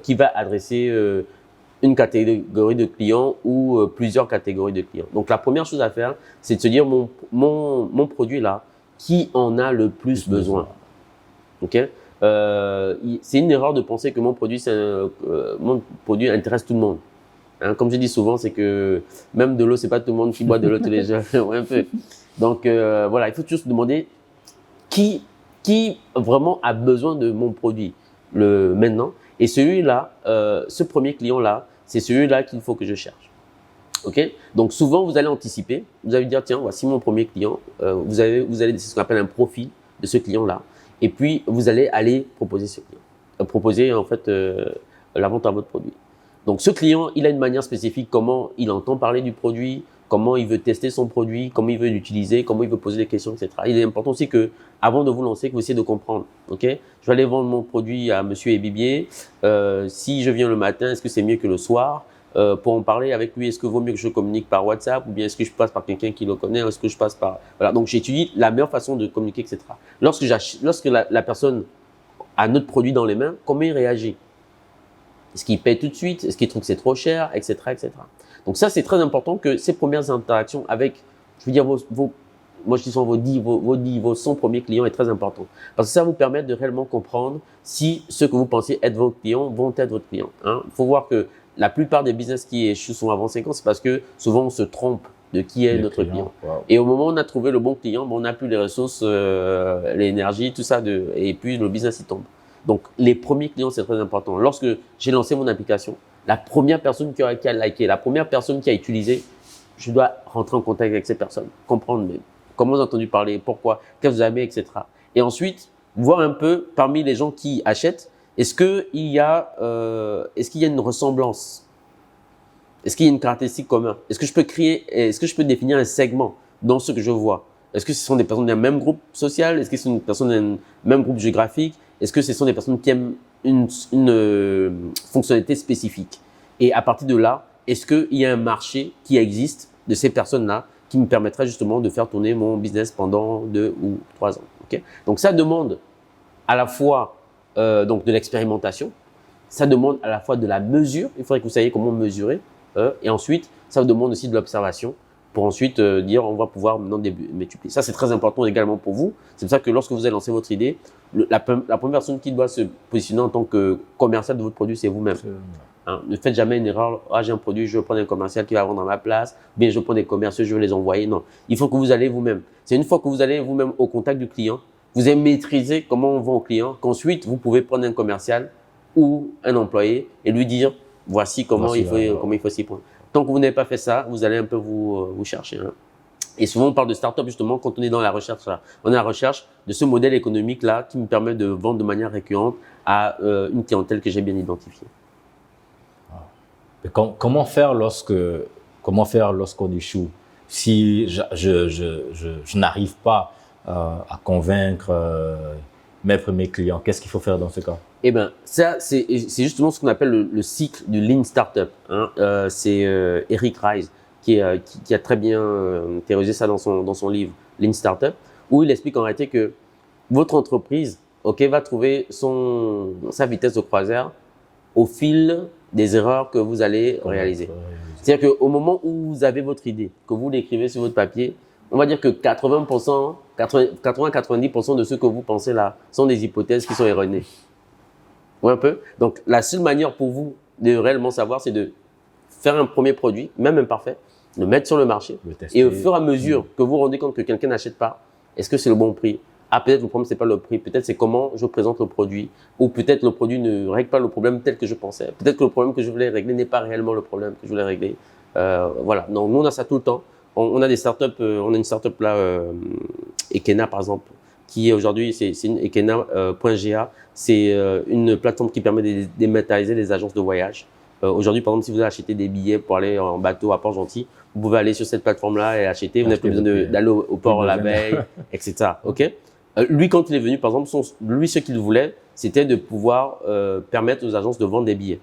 qui va adresser une catégorie de clients ou plusieurs catégories de clients. Donc, la première chose à faire, c'est de se dire mon produit là, qui en a le plus besoin. Ok. C'est une erreur de penser que mon produit intéresse tout le monde. Hein, comme je dis souvent, c'est que même de l'eau, c'est pas tout le monde qui boit de l'eau tous les jours. Ouais, un peu. Donc voilà, il faut toujours se demander qui vraiment a besoin de mon produit maintenant. Et celui-là, ce premier client-là, c'est celui-là qu'il faut que je cherche. Ok. Donc souvent, vous allez anticiper. Vous allez dire tiens, voici mon premier client. Vous allez c'est ce qu'on appelle un profil de ce client-là. Et puis vous allez aller proposer ce client, proposer en fait la vente à votre produit. Donc, ce client, il a une manière spécifique, comment il entend parler du produit, comment il veut tester son produit, comment il veut l'utiliser, comment il veut poser des questions, etc. Il est important aussi que, avant de vous lancer, que vous essayez de comprendre. Ok, je vais aller vendre mon produit à Monsieur Ebibier. Si je viens le matin, est-ce que c'est mieux que le soir? Pour en parler avec lui, est-ce que vaut mieux que je communique par WhatsApp ou bien est-ce que je passe par quelqu'un qui le connaît? Est-ce que je passe par… Voilà, donc j'étudie la meilleure façon de communiquer, etc. Lorsque la personne a notre produit dans les mains, comment il réagit? Est-ce qu'il paye tout de suite? Est-ce qu'il trouve que c'est trop cher, etc., etc. Donc ça, c'est très important que ces premières interactions avec, je veux dire, moi je dis souvent vos 100 premiers clients est très important. Parce que ça vous permet de réellement comprendre si ceux que vous pensez être vos clients vont être votre client. Il faut voir que la plupart des business qui échouent sont avant 5 ans, c'est parce que souvent on se trompe de qui est notre client. Wow. Et au moment où on a trouvé le bon client, on n'a plus les ressources, l'énergie, tout ça, et puis le business il tombe. Donc, les premiers clients, c'est très important. Lorsque j'ai lancé mon application, la première personne qui a liké, la première personne qui a utilisé, je dois rentrer en contact avec ces personnes, comprendre comment vous avez entendu parler, pourquoi, qu'est-ce que vous avez, etc. Et ensuite, voir un peu parmi les gens qui achètent, est-ce qu'il y a une ressemblance? Est-ce qu'il y a une caractéristique commune? Est-ce que je peux définir un segment dans ce que je vois? Est-ce que ce sont des personnes d'un même groupe social? Est-ce que ce sont des personnes d'un même groupe géographique? Est-ce que ce sont des personnes qui aiment une fonctionnalité spécifique? Et à partir de là, est-ce qu'il y a un marché qui existe de ces personnes-là qui me permettrait justement de faire tourner mon business pendant 2 ou 3 ans? Okay. Donc, ça demande à la fois donc de l'expérimentation, ça demande à la fois de la mesure. Il faudrait que vous sachiez comment mesurer. Et ensuite, ça demande aussi de l'observation pour ensuite dire on va pouvoir maintenant multiplier. Ça, c'est très important également pour vous. C'est pour ça que lorsque vous allez lancer votre idée, la première personne qui doit se positionner en tant que commercial de votre produit, c'est vous-même. Ne faites jamais une erreur. Ah, j'ai un produit, je veux prendre un commercial qui va vendre à ma place. Bien, je prends des commerciaux, je veux les envoyer. Non, il faut que vous allez vous-même. C'est une fois que vous allez vous-même au contact du client, vous allez maîtriser comment on vend au client, qu'ensuite, vous pouvez prendre un commercial ou un employé et lui dire voici comment il faut s'y prendre. Tant que vous n'avez pas fait ça, vous allez un peu vous chercher. Hein. Et souvent, on parle de start-up justement quand on est dans la recherche. Là. On est à la recherche de ce modèle économique-là qui me permet de vendre de manière récurrente à une clientèle que j'ai bien identifiée. Comment faire lorsqu'on échoue? Si je n'arrive pas à convaincre mes premiers clients. Qu'est-ce qu'il faut faire dans ce cas? Eh bien, ça, c'est justement ce qu'on appelle le cycle du Lean Startup. Hein. C'est Eric Ries qui a très bien théorisé ça dans son livre Lean Startup, où il explique en réalité que votre entreprise va trouver sa vitesse de croisière au fil des erreurs que vous allez réaliser. C'est-à-dire qu'au moment où vous avez votre idée, que vous l'écrivez sur votre papier, on va dire que 80-90% de ce que vous pensez là sont des hypothèses qui sont erronées. Vous voyez un peu? Donc, la seule manière pour vous de réellement savoir, c'est de faire un premier produit, même imparfait, le mettre sur le marché. Et au fur et à mesure que vous vous rendez compte que quelqu'un n'achète pas, est-ce que c'est le bon prix? Ah, peut-être le problème, c'est pas le prix. Peut-être c'est comment je présente le produit. Ou peut-être le produit ne règle pas le problème tel que je pensais. Peut-être que le problème que je voulais régler n'est pas réellement le problème que je voulais régler. Voilà. Donc, nous, on a ça tout le temps. On a des startups. On a une startup là, Ekena, par exemple, qui est aujourd'hui, c'est une Ekena.ga. C'est une plateforme qui permet de dématérialiser les agences de voyage. Aujourd'hui, par exemple, si vous achetez des billets pour aller en bateau à Port-Gentil, vous pouvez aller sur cette plateforme-là et acheter. Vous n'avez pas besoin d'aller au port la veille, etc. OK? Lui, quand il est venu, par exemple, ce qu'il voulait, c'était de pouvoir permettre aux agences de vendre des billets.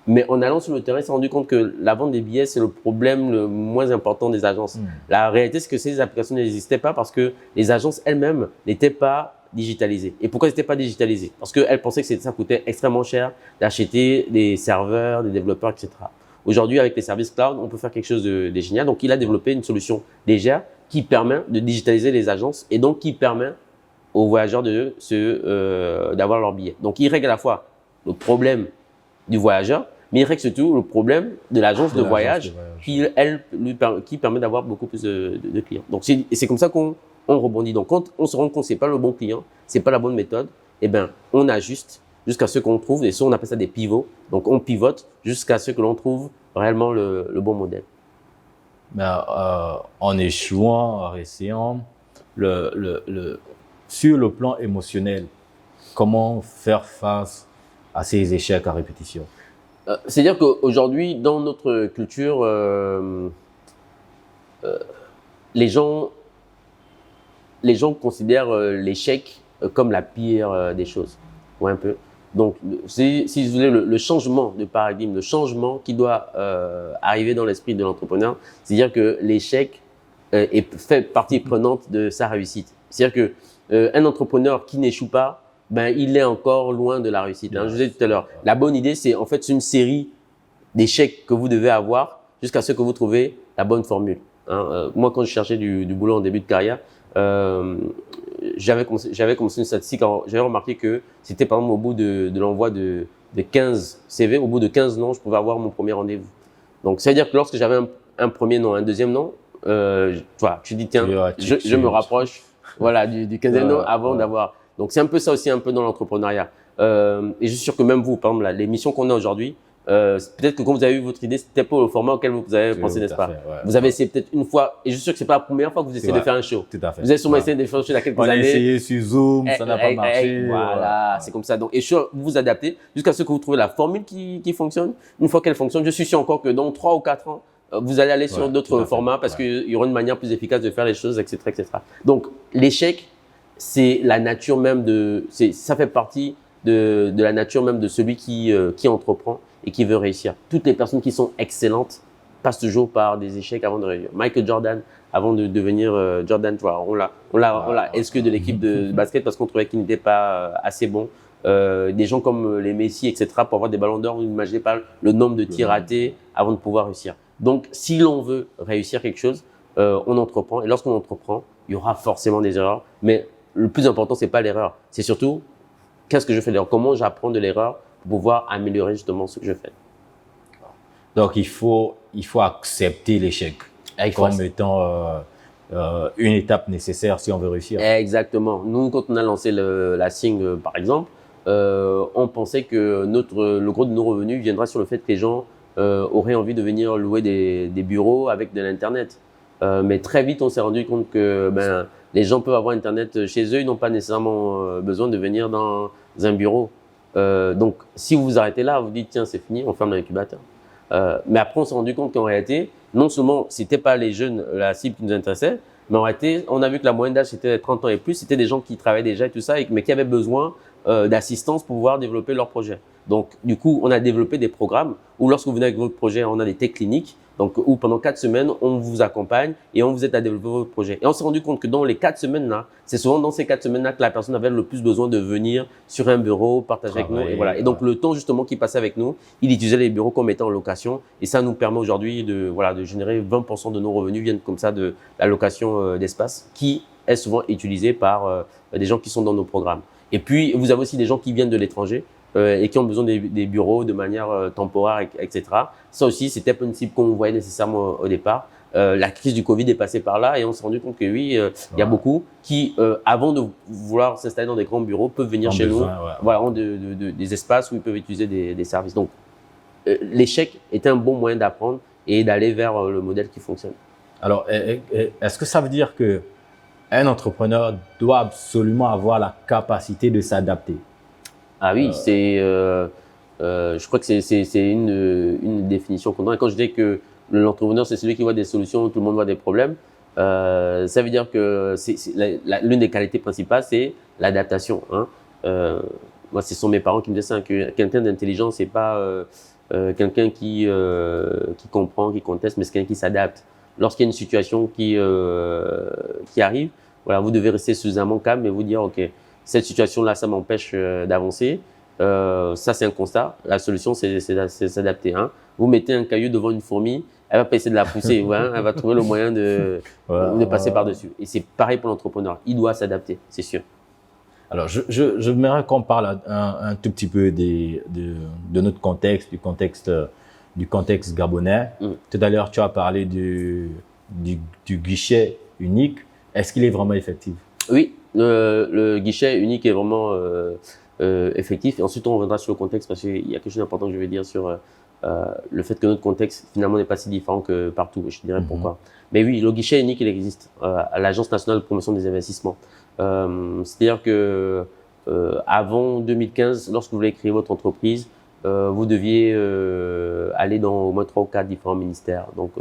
Mais en allant sur le terrain, il s'est rendu compte que la vente des billets, c'est le problème le moins important des agences. La réalité, c'est que ces applications n'existaient pas parce que les agences elles-mêmes n'étaient pas digitalisées. Et pourquoi elles n'étaient pas digitalisées? Parce qu'elles pensaient que ça coûtait extrêmement cher d'acheter des serveurs, des développeurs, etc. Aujourd'hui, avec les services cloud, on peut faire quelque chose de génial. Donc, il a développé une solution légère qui permet de digitaliser les agences et donc qui permet aux voyageurs d'avoir leur billet. Donc, il règle à la fois le problème du voyageur, mais il règle surtout le problème de l'agence de voyage qui permet d'avoir beaucoup plus de clients. Donc, c'est comme ça qu'on rebondit. Donc, quand on se rend compte que c'est pas le bon client, c'est pas la bonne méthode, eh ben, on ajuste jusqu'à ce qu'on trouve, et ça, on appelle ça des pivots. Donc, on pivote jusqu'à ce que l'on trouve réellement le bon modèle. En échouant, en réessayant, sur le plan émotionnel, comment faire face à ces échecs à répétition? C'est-à-dire qu'aujourd'hui, dans notre culture, les gens considèrent l'échec comme la pire des choses. Ouais, un peu. Donc, si vous voulez, le changement de paradigme, le changement qui doit arriver dans l'esprit de l'entrepreneur, c'est-à-dire que l'échec fait partie prenante de sa réussite. C'est-à-dire qu'un entrepreneur qui n'échoue pas, il est encore loin de la réussite. Hein. Je vous ai dit tout à l'heure, la bonne idée, c'est en fait une série d'échecs que vous devez avoir jusqu'à ce que vous trouvez la bonne formule. Hein. Moi, quand je cherchais du boulot en début de carrière, j'avais commencé une statistique. J'avais remarqué que c'était par exemple au bout de l'envoi de 15 CV, au bout de 15 noms, je pouvais avoir mon premier rendez-vous. Donc, c'est-à-dire que lorsque j'avais un premier nom, un deuxième nom, tu dis tiens, je me rapproche voilà, du 15e nom avant d'avoir. Donc, c'est un peu ça aussi, un peu dans l'entrepreneuriat. Et je suis sûr que même vous, par exemple, les missions qu'on a aujourd'hui, peut-être que quand vous avez eu votre idée, c'était pas le format auquel vous avez pensé, n'est-ce pas? Vous avez essayé peut-être une fois, et je suis sûr que c'est pas la première fois que vous essayez de faire un show. Tout à fait. Vous avez sûrement essayé de faire un show il y a quelques années. On a essayé sur Zoom, ça n'a pas marché. Voilà, c'est comme ça. Donc, et sûr, vous vous adaptez jusqu'à ce que vous trouvez la formule qui fonctionne. Une fois qu'elle fonctionne, je suis sûr encore que dans 3 ou 4 ans, vous allez aller sur d'autres formats parce qu'il y aura une manière plus efficace de faire les choses, etc., etc. Donc, l'échec, c'est la nature même ça fait partie de la nature même de celui qui entreprend et qui veut réussir. Toutes les personnes qui sont excellentes passent toujours par des échecs avant de réussir. Michael Jordan, avant de devenir Jordan, on l'a exclu de l'équipe de basket parce qu'on trouvait qu'il n'était pas assez bon. Des gens comme les Messi, etc., pour avoir des ballons d'or, vous n'imaginez pas le nombre de tirs ratés avant de pouvoir réussir. Donc, si l'on veut réussir quelque chose, on entreprend. Et lorsqu'on entreprend, il y aura forcément des erreurs. Mais le plus important, c'est pas l'erreur. C'est surtout, qu'est-ce que je fais d'erreur? Comment j'apprends de l'erreur pour pouvoir améliorer justement ce que je fais. Donc, il faut accepter l'échec comme étant une étape nécessaire si on veut réussir. Exactement. Nous, quand on a lancé la Sing, par exemple, on pensait que le gros de nos revenus viendra sur le fait que les gens auraient envie de venir louer des bureaux avec de l'Internet. Mais très vite, on s'est rendu compte que les gens peuvent avoir Internet chez eux, ils n'ont pas nécessairement besoin de venir dans un bureau. Donc, si vous vous arrêtez là, vous dites tiens, c'est fini, on ferme l'incubateur. Mais après, on s'est rendu compte qu'en réalité, non seulement c'était pas les jeunes, la cible qui nous intéressait, Mais en réalité, on a vu que la moyenne d'âge c'était 30 ans et plus, c'était des gens qui travaillaient déjà et tout ça, mais qui avaient besoin d'assistance pour pouvoir développer leur projet. Donc, du coup, on a développé des programmes où lorsque vous venez avec votre projet, on a des tests cliniques, donc où pendant 4 semaines, on vous accompagne et on vous aide à développer votre projet. Et on s'est rendu compte que dans les 4 semaines-là, c'est souvent dans ces 4 semaines-là que la personne avait le plus besoin de venir sur un bureau, partager avec nous. Et voilà. Et donc, le temps justement qu'il passait avec nous, il utilisait les bureaux qu'on mettait en location. Et ça nous permet aujourd'hui de générer 20% de nos revenus viennent comme ça de la location d'espace qui est souvent utilisée par des gens qui sont dans nos programmes. Et puis, vous avez aussi des gens qui viennent de l'étranger et qui ont besoin des bureaux de manière temporaire, etc. Ça aussi, c'était pas une cible qu'on voyait nécessairement au départ. La crise du Covid est passée par là et on s'est rendu compte que oui, il y a beaucoup qui, avant de vouloir s'installer dans des grands bureaux, peuvent venir chez nous, voilà, ont des espaces où ils peuvent utiliser des services. Donc, l'échec était un bon moyen d'apprendre et d'aller vers le modèle qui fonctionne. Alors, est-ce que ça veut dire que un entrepreneur doit absolument avoir la capacité de s'adapter? Ah oui, je crois que c'est une définition qu'on donne. Et quand je dis que l'entrepreneur, c'est celui qui voit des solutions, tout le monde voit des problèmes, ça veut dire que l'une des qualités principales, c'est l'adaptation. Hein. Moi, ce sont mes parents qui me disaient ça, que quelqu'un d'intelligent, c'est pas quelqu'un qui comprend, qui conteste, mais c'est quelqu'un qui s'adapte. Lorsqu'il y a une situation qui arrive, voilà, vous devez rester suffisamment calme et vous dire, OK, cette situation-là, ça m'empêche d'avancer. Ça, c'est un constat. La solution, c'est s'adapter. Hein. Vous mettez un caillou devant une fourmi, elle va pas essayer de la pousser. Hein, elle va trouver le moyen de passer par-dessus. Et c'est pareil pour l'entrepreneur. Il doit s'adapter, c'est sûr. Alors, j'aimerais qu'on parle un tout petit peu de notre contexte, du contexte gabonais. Tout à l'heure, tu as parlé du guichet unique. Est-ce qu'il est vraiment effectif? Oui, le guichet unique est vraiment effectif. Et ensuite, on reviendra sur le contexte parce qu'il y a quelque chose d'important que je vais dire sur le fait que notre contexte, finalement, n'est pas si différent que partout. Je te dirai pourquoi. Mais oui, le guichet unique, il existe à l'Agence nationale de promotion des investissements. C'est-à-dire que avant 2015, lorsque vous voulez créer votre entreprise, vous deviez aller dans au moins 3 ou 4 différents ministères. Donc,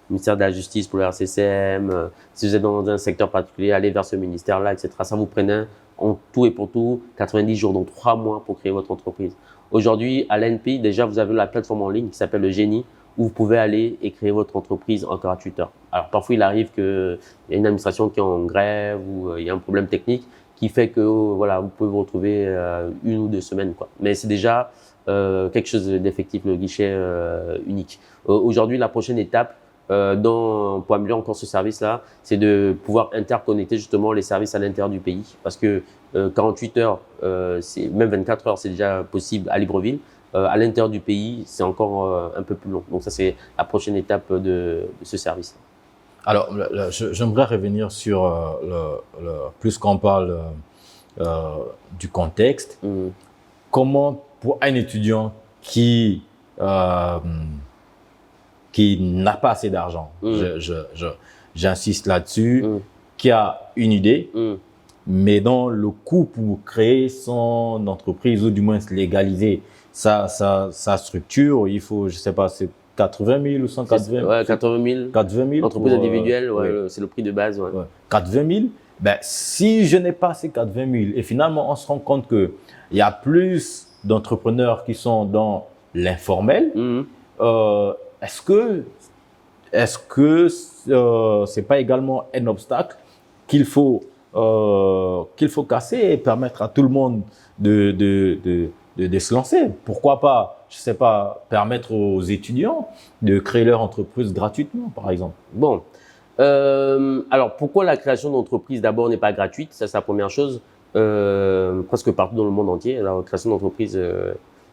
ministère de la Justice pour le RCCM, si vous êtes dans un secteur particulier, allez vers ce ministère-là, etc. Ça vous prenait en tout et pour tout 90 jours, donc 3 mois pour créer votre entreprise. Aujourd'hui, à l'ANPI, déjà, vous avez la plateforme en ligne qui s'appelle le Génie, où vous pouvez aller et créer votre entreprise en 48 heures. Alors, parfois, il arrive qu'il y a une administration qui est en grève ou il y a un problème technique qui fait que voilà, vous pouvez vous retrouver 1 ou 2 semaines, quoi. Mais c'est déjà quelque chose d'effectif, le guichet unique. Aujourd'hui, la prochaine étape, pour améliorer encore ce service-là, c'est de pouvoir interconnecter justement les services à l'intérieur du pays. Parce que 48 heures, même 24 heures, c'est déjà possible à Libreville. À l'intérieur du pays, c'est encore un peu plus long. Donc ça, c'est la prochaine étape de ce service. Alors, j'aimerais revenir sur plus qu'on parle du contexte. Comment, pour un étudiant qui n'a pas assez d'argent, j'insiste là-dessus, qui a une idée, mais dont le coût pour créer son entreprise ou du moins légaliser sa structure, il faut, je sais pas, c'est 80 000 ou 180 000? Ouais, 80 000. 80 000 Entreprise individuelle, c'est le prix de base. Ouais. 80 000, ben, si je n'ai pas ces 80 000, et finalement, on se rend compte qu'il y a plus d'entrepreneurs qui sont dans l'informel, est-ce que c'est pas également un obstacle qu'il faut casser et permettre à tout le monde de se lancer? Pourquoi pas, je sais pas, permettre aux étudiants de créer leur entreprise gratuitement, par exemple? Bon, alors pourquoi la création d'entreprise d'abord n'est pas gratuite? Ça, c'est la première chose. Presque partout dans le monde entier, la création d'entreprise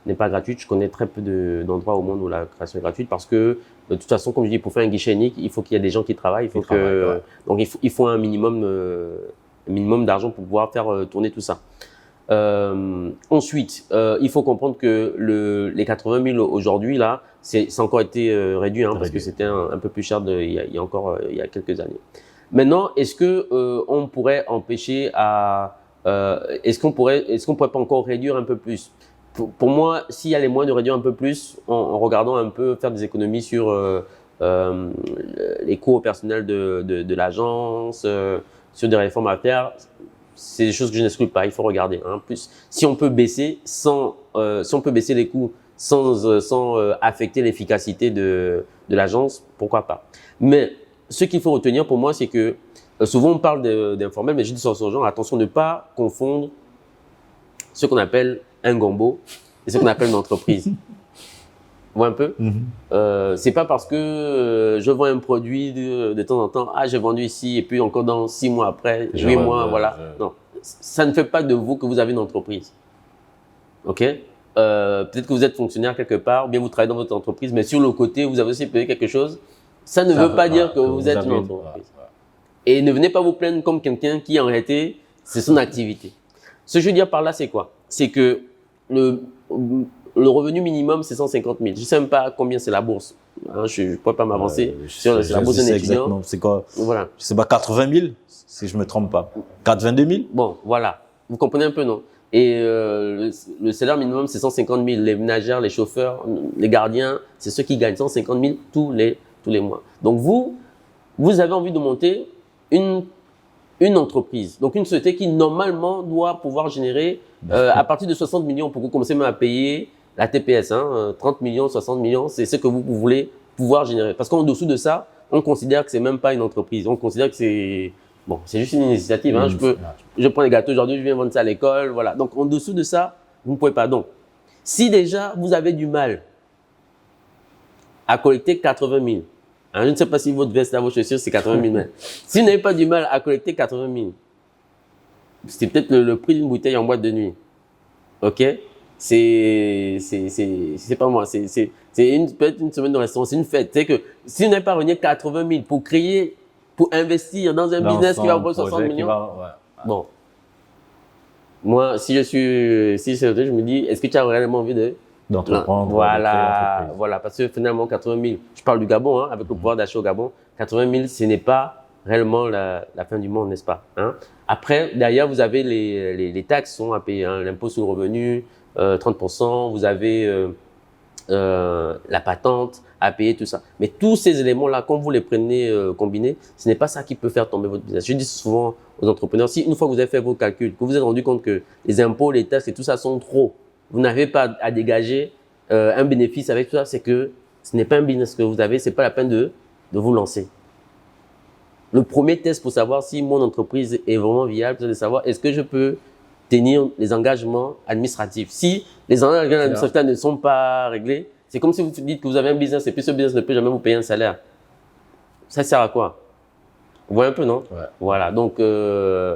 n'est pas gratuite. Je connais très peu d'endroits au monde où la création est gratuite parce que de toute façon, comme je dis, pour faire un guichet unique, il faut qu'il y ait des gens qui travaillent. Donc il faut un minimum d'argent pour pouvoir faire tourner tout ça. Ensuite, il faut comprendre que les 80 000 aujourd'hui là, ça a encore été réduit parce que c'était un peu plus cher il y a quelques années. Maintenant, est-ce que on pourrait empêcher est-ce qu'on pourrait pas encore réduire un peu plus? Pour moi, s'il y a les moyens de réduire un peu plus, en regardant un peu, faire des économies sur les coûts au personnel de l'agence, sur des réformes à faire, c'est des choses que je n'exclus pas, il faut regarder. En plus, si on peut baisser si on peut baisser les coûts sans affecter l'efficacité de l'agence, pourquoi pas. Mais ce qu'il faut retenir pour moi, c'est que souvent on parle d'informel, mais je dis aux gens, attention de ne pas confondre ce qu'on appelle un gombo et ce qu'on appelle une entreprise. Vous voyez un peu? C'est pas parce que je vends un produit de temps en temps, j'ai vendu ici, et puis encore dans 6 mois après, 8 mois, voilà. Non, ça ne fait pas de vous que vous avez une entreprise. OK? Peut-être que vous êtes fonctionnaire quelque part, ou bien vous travaillez dans votre entreprise, mais sur le côté, vous avez aussi payé quelque chose. Ça ne veut pas dire que vous êtes une entreprise. Et ne venez pas vous plaindre comme quelqu'un qui, en réalité, c'est son activité. Ce que je veux dire par là, c'est quoi? C'est que le revenu minimum, c'est 150 000. Je ne sais même pas combien c'est la bourse. Hein, je ne pourrais pas m'avancer sur la bourse d'un étudiant. C'est quoi? Voilà. Je ne sais pas, 80 000, si je ne me trompe pas. 82 000? Bon, voilà. Vous comprenez un peu, non? Et le salaire minimum, c'est 150 000. Les ménagères, les chauffeurs, les gardiens, c'est ceux qui gagnent 150 000 tous les mois. Donc vous avez envie de monter une entreprise, donc une société qui normalement doit pouvoir générer à partir de 60 millions pour que vous commencez même à payer la TPS, 30 millions, 60 millions, c'est ce que vous voulez pouvoir générer. Parce qu'en dessous de ça, on considère que c'est même pas une entreprise, on considère que c'est bon, c'est juste une initiative. Je prends les gâteaux aujourd'hui, je viens vendre ça à l'école, voilà. Donc en dessous de ça, vous ne pouvez pas. Donc, si déjà vous avez du mal à collecter 80 000, je ne sais pas si votre veste, là, vos chaussures, c'est 80 000 mètres. Si vous n'avez pas du mal à collecter 80 000, c'est peut-être le prix d'une bouteille en boîte de nuit. OK? C'est pas moi. C'est peut-être une semaine de restaurant, c'est une fête. C'est que si vous n'avez pas renié 80 000 pour investir dans un business qui va vous 60 millions. Bon. Moi, si c'est je me dis, est-ce que tu as réellement envie d'entreprendre? Voilà, parce que finalement, 80 000, je parle du Gabon, avec le pouvoir d'achat au Gabon, 80 000, ce n'est pas réellement la fin du monde, n'est-ce pas? Après, derrière, vous avez les taxes sont à payer, l'impôt sur le revenu, 30%, vous avez la patente à payer, tout ça. Mais tous ces éléments-là, quand vous les prenez combinés, ce n'est pas ça qui peut faire tomber votre business. Je dis souvent aux entrepreneurs, si une fois que vous avez fait vos calculs, que vous vous êtes rendu compte que les impôts, les taxes et tout ça sont trop, vous n'avez pas à dégager un bénéfice avec tout ça, c'est que ce n'est pas un business que vous avez, c'est pas la peine de vous lancer. Le premier test pour savoir si mon entreprise est vraiment viable, c'est de savoir est-ce que je peux tenir les engagements administratifs. Si les engagements administratifs ne sont pas réglés, c'est comme si vous dites que vous avez un business et puis ce business ne peut jamais vous payer un salaire. Ça sert à quoi? Vous voyez un peu, non? Voilà. Donc,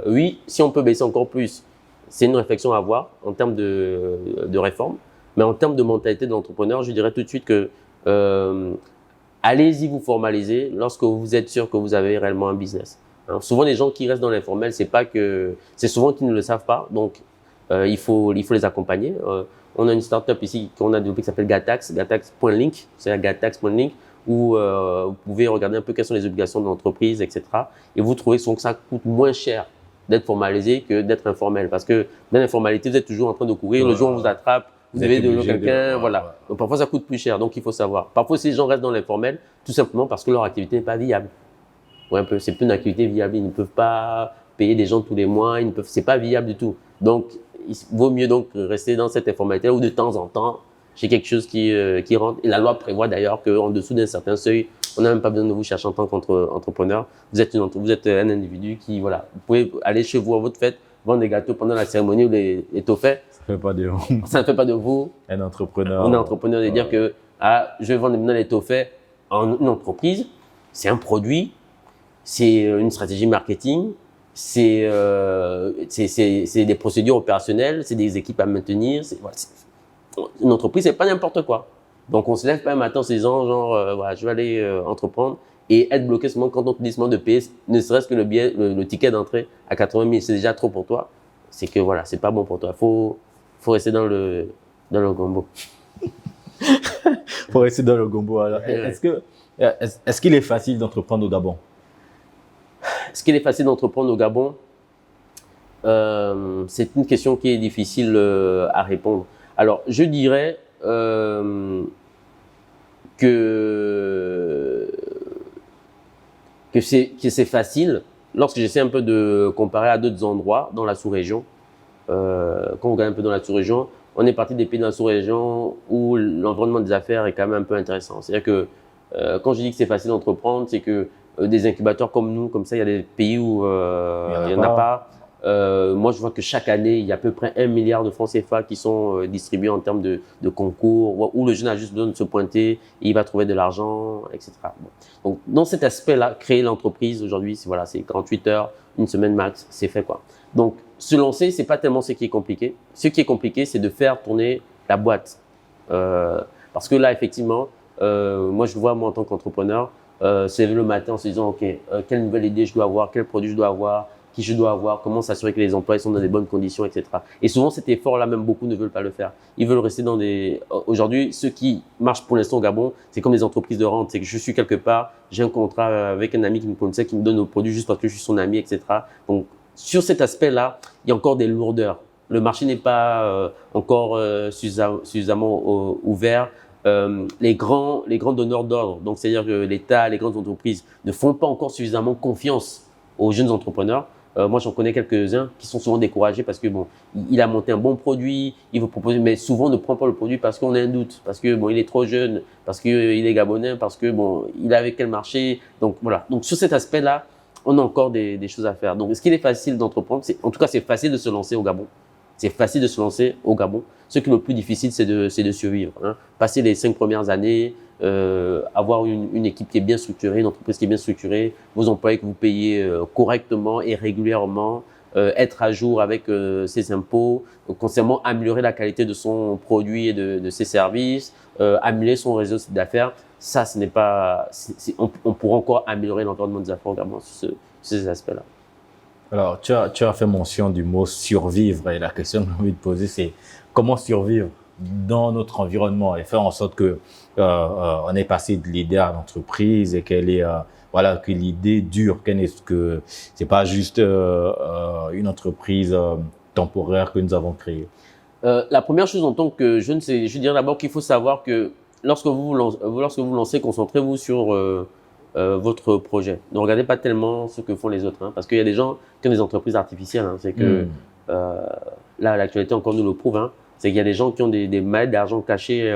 oui, si on peut baisser encore plus, c'est une réflexion à avoir en termes de réforme. Mais en termes de mentalité de l'entrepreneur, je dirais tout de suite que allez-y vous formaliser lorsque vous êtes sûr que vous avez réellement un business. Souvent, les gens qui restent dans l'informel, c'est souvent qu'ils ne le savent pas. Donc, il faut les accompagner. On a une startup ici qu'on a développée qui s'appelle Gatax, gatax.link, c'est la gatax.link, où vous pouvez regarder un peu quelles sont les obligations de l'entreprise, etc. Et vous trouvez que ça coûte moins cher d'être formalisé que d'être informel. Parce que dans l'informalité, vous êtes toujours en train de courir. Le jour où on vous attrape, vous devez de quelqu'un, voilà. Donc parfois, ça coûte plus cher. Donc, il faut savoir. Parfois, si les gens restent dans l'informel, tout simplement parce que leur activité n'est pas viable. Ouais, un peu. C'est plus une activité viable. Ils ne peuvent pas payer des gens tous les mois. C'est pas viable du tout. Donc, il vaut mieux donc rester dans cette informalité ou de temps en temps, j'ai quelque chose qui rentre. Et la loi prévoit d'ailleurs qu'en dessous d'un certain seuil, on n'a même pas besoin de vous chercher en tant qu'entrepreneur. Vous êtes un individu qui, voilà, vous pouvez aller chez vous à votre fête, vendre des gâteaux pendant la cérémonie ou les tofaits. Ça ne fait pas de vous. Ça ne fait pas de vous un entrepreneur. On est entrepreneur de dire que je vais vendre maintenant les tofaits en une entreprise. C'est un produit, c'est une stratégie marketing, c'est des procédures opérationnelles, c'est des équipes à maintenir. Une entreprise, c'est pas n'importe quoi. Donc, on se lève pas un matin en se disant, genre, voilà, je vais aller entreprendre et être bloqué seulement quand on te dit seulement de payer, ne serait-ce que le ticket d'entrée à 80 000, c'est déjà trop pour toi. C'est que voilà, c'est pas bon pour toi. Faut rester dans le gombo. Faut rester dans le gombo. Alors, est-ce qu'il est facile d'entreprendre au Gabon? Est-ce qu'il est facile d'entreprendre au Gabon? C'est une question qui est difficile à répondre. Alors, je dirais que que c'est facile. Lorsque j'essaie un peu de comparer à d'autres endroits dans la sous-région, quand on regarde un peu dans la sous-région, on est parti des pays dans la sous-région où l'environnement des affaires est quand même un peu intéressant. C'est-à-dire que quand je dis que c'est facile d'entreprendre, c'est que des incubateurs comme nous, comme ça, il y a des pays où il y en a pas. Moi, je vois que chaque année, il y a à peu près 1 milliard de francs CFA qui sont distribués en termes de concours, où le jeune a juste besoin de se pointer, et il va trouver de l'argent, etc. Bon. Donc, dans cet aspect-là, créer l'entreprise aujourd'hui, c'est 48 heures, une semaine max, c'est fait quoi. Donc, se lancer, c'est pas tellement ce qui est compliqué. Ce qui est compliqué, c'est de faire tourner la boîte. Parce que là, effectivement, moi, je vois, moi, en tant qu'entrepreneur, se lever le matin en se disant, OK, quelle nouvelle idée je dois avoir, quel produit je dois avoir, qui je dois avoir, comment s'assurer que les employés sont dans des bonnes conditions, etc. Et souvent, cet effort-là, même beaucoup ne veulent pas le faire. Ils veulent rester dans des… Aujourd'hui, ce qui marche pour l'instant au Gabon, c'est comme les entreprises de rente. C'est que je suis quelque part, j'ai un contrat avec un ami qui me connaissait, qui me donne nos produits juste parce que je suis son ami, etc. Donc, sur cet aspect-là, il y a encore des lourdeurs. Le marché n'est pas encore suffisamment ouvert. Les grands donneurs d'ordre, donc c'est-à-dire que l'État, les grandes entreprises, ne font pas encore suffisamment confiance aux jeunes entrepreneurs. Moi, j'en connais quelques-uns qui sont souvent découragés parce que bon, il a monté un bon produit, il veut proposer, mais souvent on ne prend pas le produit parce qu'on a un doute, parce que bon, il est trop jeune, parce que il est gabonais, parce que bon, il est avec quel marché. Donc voilà. Donc sur cet aspect-là, on a encore des choses à faire. Donc, est-ce qu'il est facile d'entreprendre? En tout cas, c'est facile de se lancer au Gabon. C'est facile de se lancer au Gabon. Ce qui est le plus difficile, c'est de survivre. Hein. Passer les 5 premières années, avoir une équipe qui est bien structurée, une entreprise qui est bien structurée, vos employés que vous payez correctement et régulièrement, être à jour avec ses impôts, constamment améliorer la qualité de son produit et de ses services, améliorer son réseau d'affaires. Ça, ce n'est pas… on pourra encore améliorer l'environnement des affaires au Gabon sur ces aspects-là. Alors, tu as fait mention du mot survivre et la question que j'ai envie de poser, c'est comment survivre dans notre environnement et faire en sorte que on est passé de l'idée à l'entreprise et qu'elle est voilà, que l'idée dure, que c'est pas juste une entreprise temporaire que nous avons créée. La première chose en tant que jeune, c'est, je dirais d'abord qu'il faut savoir que lorsque vous vous lancez, concentrez-vous sur votre projet. Ne regardez pas tellement ce que font les autres, hein, parce qu'il y a des gens qui ont des entreprises artificielles. Hein, c'est que là, l'actualité encore nous le prouve. Hein, c'est qu'il y a des gens qui ont des mailles d'argent cachées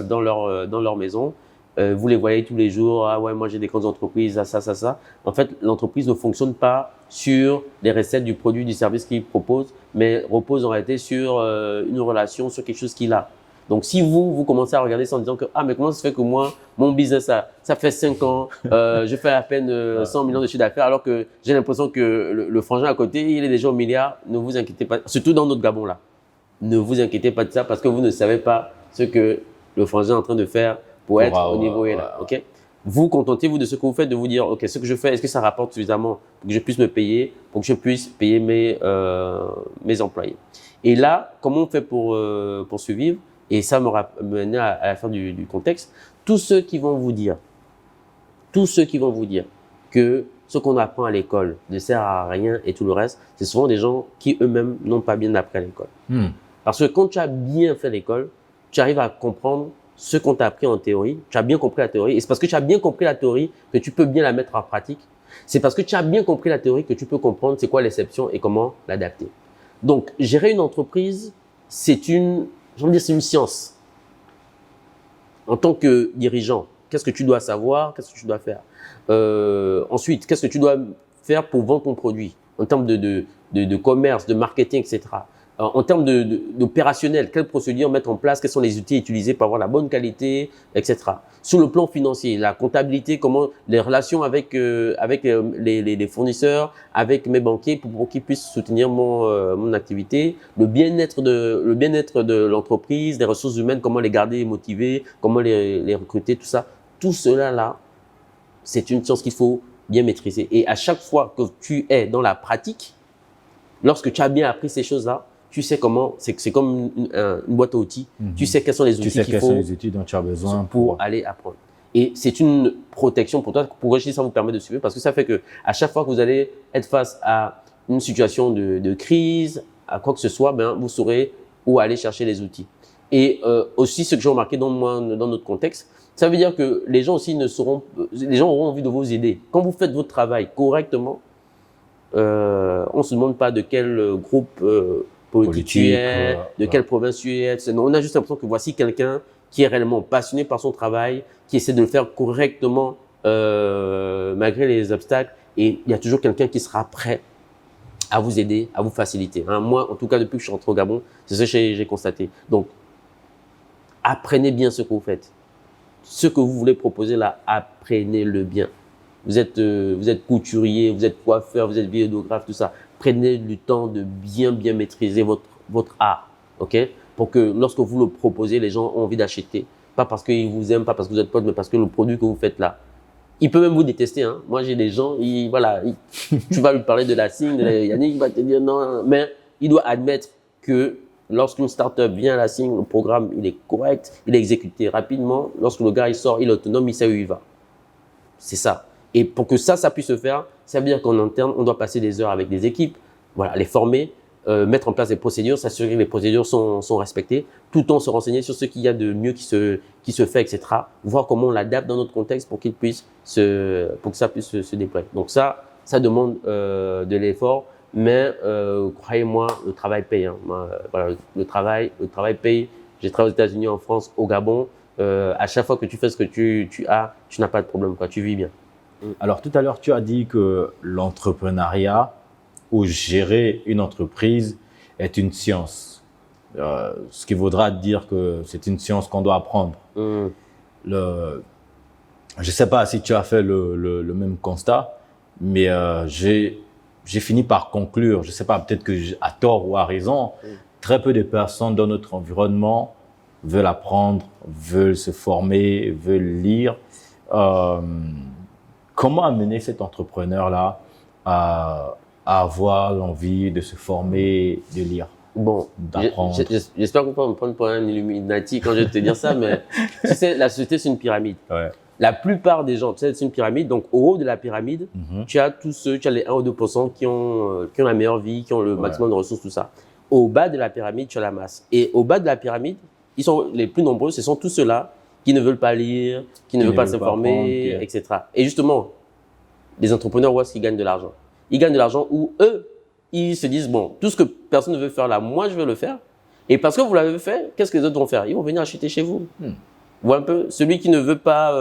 dans leur maison. Vous les voyez tous les jours. Ah ouais, moi j'ai des grandes entreprises, ça. En fait, l'entreprise ne fonctionne pas sur les recettes du produit, du service qu'il propose, mais repose en réalité sur une relation, sur quelque chose qu'il a. Donc, si vous commencez à regarder ça en disant que, ah, mais comment ça se fait que moi, mon business, ça fait 5 ans, je fais à peine 100 millions de chiffre d'affaires, alors que j'ai l'impression que le frangin à côté, il est déjà au milliard. Ne vous inquiétez pas, surtout dans notre Gabon là. Ne vous inquiétez pas de ça parce que vous ne savez pas ce que le frangin est en train de faire pour être au niveau où il est là. OK? Vous contentez-vous de ce que vous faites, de vous dire, OK, ce que je fais, est-ce que ça rapporte suffisamment pour que je puisse me payer, pour que je puisse payer mes employés? Et là, comment on fait pour survivre? Et ça me mène à la fin du contexte. Tous ceux qui vont vous dire que ce qu'on apprend à l'école ne sert à rien et tout le reste, c'est souvent des gens qui eux-mêmes n'ont pas bien appris à l'école. Parce que quand tu as bien fait l'école, tu arrives à comprendre ce qu'on t'a appris en théorie, tu as bien compris la théorie, et c'est parce que tu as bien compris la théorie que tu peux bien la mettre en pratique. C'est parce que tu as bien compris la théorie que tu peux comprendre c'est quoi l'exception et comment l'adapter. Donc, gérer une entreprise, c'est une science. En tant que dirigeant, qu'est-ce que tu dois savoir, qu'est-ce que tu dois faire? Ensuite, qu'est-ce que tu dois faire pour vendre ton produit en termes de commerce, de marketing, etc. En termes d'opérationnel, quelles procédures mettre en place, quels sont les outils utilisés pour avoir la bonne qualité, etc. Sur le plan financier, la comptabilité, comment les relations avec les fournisseurs, avec mes banquiers pour qu'ils puissent soutenir mon activité, le bien-être de l'entreprise, les ressources humaines, comment les garder motivés, comment les recruter, tout ça. Tout cela là, c'est une science qu'il faut bien maîtriser. Et à chaque fois que tu es dans la pratique, lorsque tu as bien appris ces choses-là, tu sais comment, c'est comme une boîte à outils. Tu sais quels sont les outils qu'il faut, les outils dont tu as besoin pour aller apprendre. Et c'est une protection pour toi. Pour ça vous permet de suivre parce que ça fait que à chaque fois que vous allez être face à une situation de crise, à quoi que ce soit, ben, vous saurez ou aller chercher les outils. Et aussi, ce que j'ai remarqué dans notre contexte, ça veut dire que les gens aussi les gens auront envie de vous aider. Quand vous faites votre travail correctement, on se demande pas de quel groupe politique tu es, de quelle province tu es. On a juste l'impression que voici quelqu'un qui est réellement passionné par son travail, qui essaie de le faire correctement malgré les obstacles. Et il y a toujours quelqu'un qui sera prêt à vous aider, à vous faciliter. Hein, moi, en tout cas, depuis que je suis rentré au Gabon, c'est ce que j'ai constaté. Donc, apprenez bien ce que vous faites. Ce que vous voulez proposer là, apprenez-le bien. Vous êtes couturier, vous êtes coiffeur, vous êtes vidéographe, tout ça. Prenez le temps de bien maîtriser votre art, ok? Pour que lorsque vous le proposez, les gens ont envie d'acheter. Pas parce qu'ils vous aiment, pas parce que vous êtes pote, mais parce que le produit que vous faites là. Il peut même vous détester, hein. Moi, j'ai des gens, tu vas lui parler de la signe, Yannick va te dire non, mais il doit admettre que lorsqu'une startup vient à la signe, le programme, il est correct, il est exécuté rapidement. Lorsque le gars, il sort, il est autonome, il sait où il va. C'est ça. Et pour que ça puisse se faire, ça veut dire qu'en interne, on doit passer des heures avec des équipes, voilà, les former, mettre en place des procédures, s'assurer que les procédures sont respectées, tout en se renseigner sur ce qu'il y a de mieux qui se fait, etc. Voir comment on l'adapte dans notre contexte pour pour que ça puisse se déployer. Donc ça demande de l'effort, mais croyez-moi, le travail paye. Hein. Voilà, le travail paye. J'ai travaillé aux États-Unis, en France, au Gabon. À chaque fois que tu fais ce que tu n'as pas de problème, quoi. Tu vis bien. Alors, tout à l'heure, tu as dit que l'entrepreneuriat ou gérer une entreprise est une science. Ce qui voudra dire que c'est une science qu'on doit apprendre. Je ne sais pas si tu as fait le même constat, mais j'ai fini par conclure, je ne sais pas, peut-être que à tort ou à raison, très peu de personnes dans notre environnement veulent apprendre, veulent se former, veulent lire. Comment amener cet entrepreneur-là à avoir l'envie de se former, de lire, bon, d'apprendre? J'espère qu'on va me prendre pour un Illuminati quand je vais te dire ça, mais tu sais, la société, c'est une pyramide. Ouais. La plupart des gens, tu sais, c'est une pyramide. Donc, au haut de la pyramide, tu as les 1 ou 2% qui ont la meilleure vie, qui ont le maximum de ressources, tout ça. Au bas de la pyramide, tu as la masse. Et au bas de la pyramide, ils sont les plus nombreux, ce sont tous ceux-là qui ne veulent pas lire, qui ne veulent pas s'informer, etc. Et justement, les entrepreneurs, où est-ce qu'ils gagnent de l'argent? Ils gagnent de l'argent où eux, ils se disent, bon, tout ce que personne ne veut faire là, moi, je vais le faire. Et parce que vous l'avez fait, qu'est-ce que les autres vont faire? Ils vont venir acheter chez vous. Voilà un peu. Celui qui ne veut pas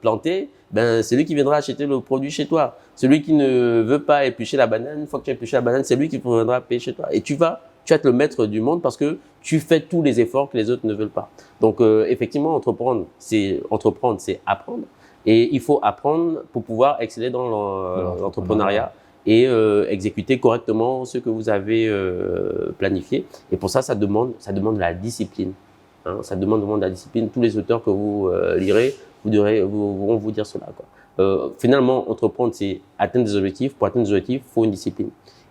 planter, ben, c'est lui qui viendra acheter le produit chez toi. Celui qui ne veut pas éplucher la banane, une fois que tu as épluché la banane, c'est lui qui viendra payer chez toi. Et tu vas être le maître du monde parce que tu fais tous les efforts que les autres ne veulent pas. Donc, effectivement, entreprendre, c'est apprendre. Et il faut apprendre pour pouvoir exceller dans l'entrepreneuriat et exécuter correctement ce que vous avez planifié. Et pour ça, ça demande de la discipline. Hein, ça demande vraiment de la discipline. Tous les auteurs que vous lirez vont vous dire cela, quoi. Finalement, entreprendre, c'est atteindre des objectifs. Pour atteindre des objectifs, il faut une discipline.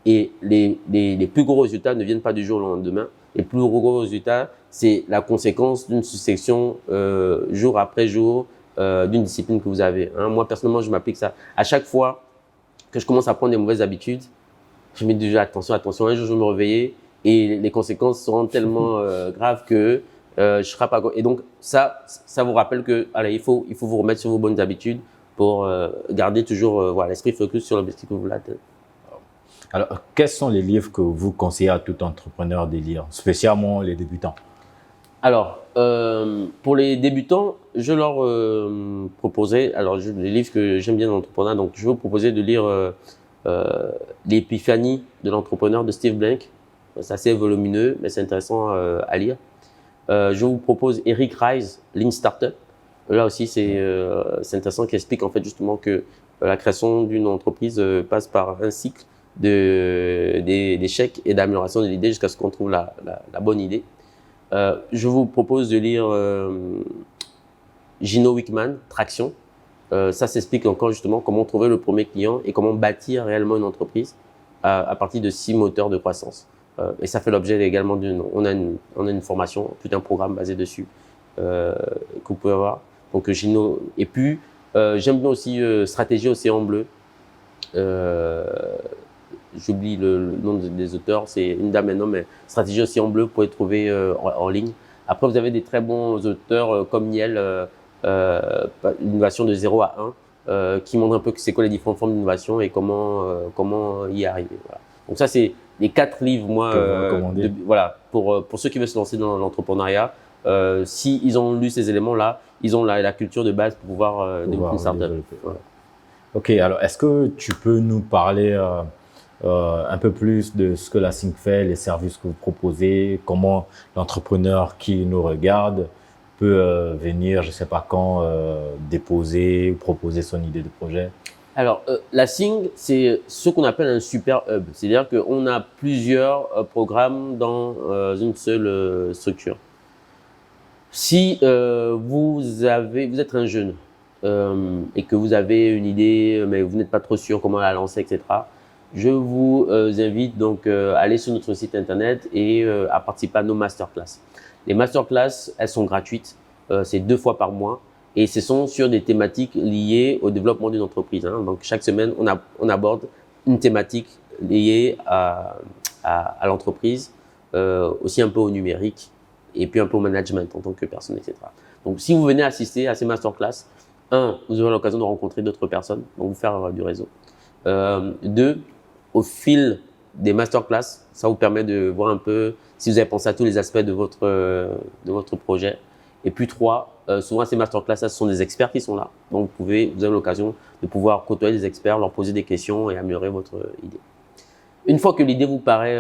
Et les plus gros résultats ne viennent pas du jour au lendemain. Les plus gros résultats, c'est la conséquence d'une succession jour après jour d'une discipline que vous avez. Hein. Moi, personnellement, je m'applique ça. À chaque fois que je commence à prendre des mauvaises habitudes, je me dis déjà attention. Un jour, je vais me réveiller et les conséquences seront tellement graves que je serai pas. Et donc, ça vous rappelle que, allez, il faut vous remettre sur vos bonnes habitudes pour garder toujours l'esprit focus sur l'objectif que vous voulez atteindre. Alors, quels sont les livres que vous conseillez à tout entrepreneur de lire, spécialement les débutants? Alors, pour les débutants, je leur proposais, les livres que j'aime bien dans l'entrepreneuriat, donc je vais vous proposer de lire L'épiphanie de l'entrepreneur de Steve Blank. C'est assez volumineux, mais c'est intéressant à lire. Je vous propose Eric Ries, Lean Startup. Là aussi, c'est intéressant, qui explique en fait justement que la création d'une entreprise passe par un cycle d'échecs et d'amélioration de l'idée jusqu'à ce qu'on trouve la bonne idée. Je vous propose de lire Gino Wickman, Traction. Ça s'explique encore justement comment trouver le premier client et comment bâtir réellement une entreprise à partir de 6 moteurs de croissance. Et ça fait l'objet également on a une formation, tout un programme basé dessus que vous pouvez avoir. Donc Gino, et puis j'aime bien aussi Stratégie Océan Bleu. j'oublie le nom des auteurs, c'est une dame et un homme, mais Stratégie aussi en bleu, vous pouvez trouver en ligne. Après, vous avez des très bons auteurs comme Niel, l'innovation de 0 à 1, qui montrent un peu c'est quoi les différentes formes d'innovation et comment y arriver. Voilà. Donc ça, c'est les 4 livres, moi, voilà, pour ceux qui veulent se lancer dans l'entrepreneuriat. Si ils ont lu ces éléments-là, ils ont la culture de base pour pouvoir développer une startup. Voilà. Ok, alors est-ce que tu peux nous parler un peu plus de ce que la Sync fait, les services que vous proposez, comment l'entrepreneur qui nous regarde peut venir, je ne sais pas quand, déposer ou proposer son idée de projet? Alors, la Sync, c'est ce qu'on appelle un super hub. C'est-à-dire qu'on a plusieurs programmes dans une seule structure. Si vous êtes un jeune et que vous avez une idée, mais vous n'êtes pas trop sûr comment la lancer, etc., je vous invite donc à aller sur notre site internet et à participer à nos masterclass. Les masterclass, elles sont gratuites, c'est 2 fois par mois et ce sont sur des thématiques liées au développement d'une entreprise. Hein. Donc chaque semaine, on aborde une thématique liée à l'entreprise, aussi un peu au numérique et puis un peu au management en tant que personne, etc. Donc si vous venez assister à ces masterclass, vous aurez l'occasion de rencontrer d'autres personnes, donc vous faire du réseau. 2, au fil des masterclass, ça vous permet de voir un peu si vous avez pensé à tous les aspects de votre projet. Et puis 3, souvent ces masterclass, ce sont des experts qui sont là. Donc vous avez l'occasion de pouvoir côtoyer des experts, leur poser des questions et améliorer votre idée. Une fois que l'idée vous paraît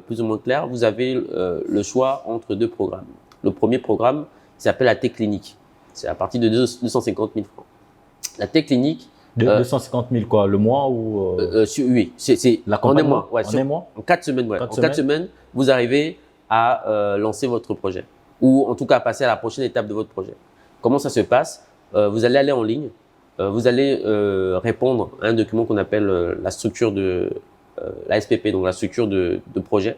plus ou moins claire, vous avez le choix entre 2 programmes. Le premier programme s'appelle la Tech Clinique. C'est à partir de 250 000 francs. La Tech Clinique… 250 000 quoi, le mois ou oui, c'est l'accompagnement en un mois. En 4 semaines, ouais. En 4 semaines, vous arrivez à lancer votre projet ou en tout cas à passer à la prochaine étape de votre projet. Comment ça se passe? Vous allez aller en ligne, vous allez répondre à un document qu'on appelle la structure de la SPP, donc la structure de projet,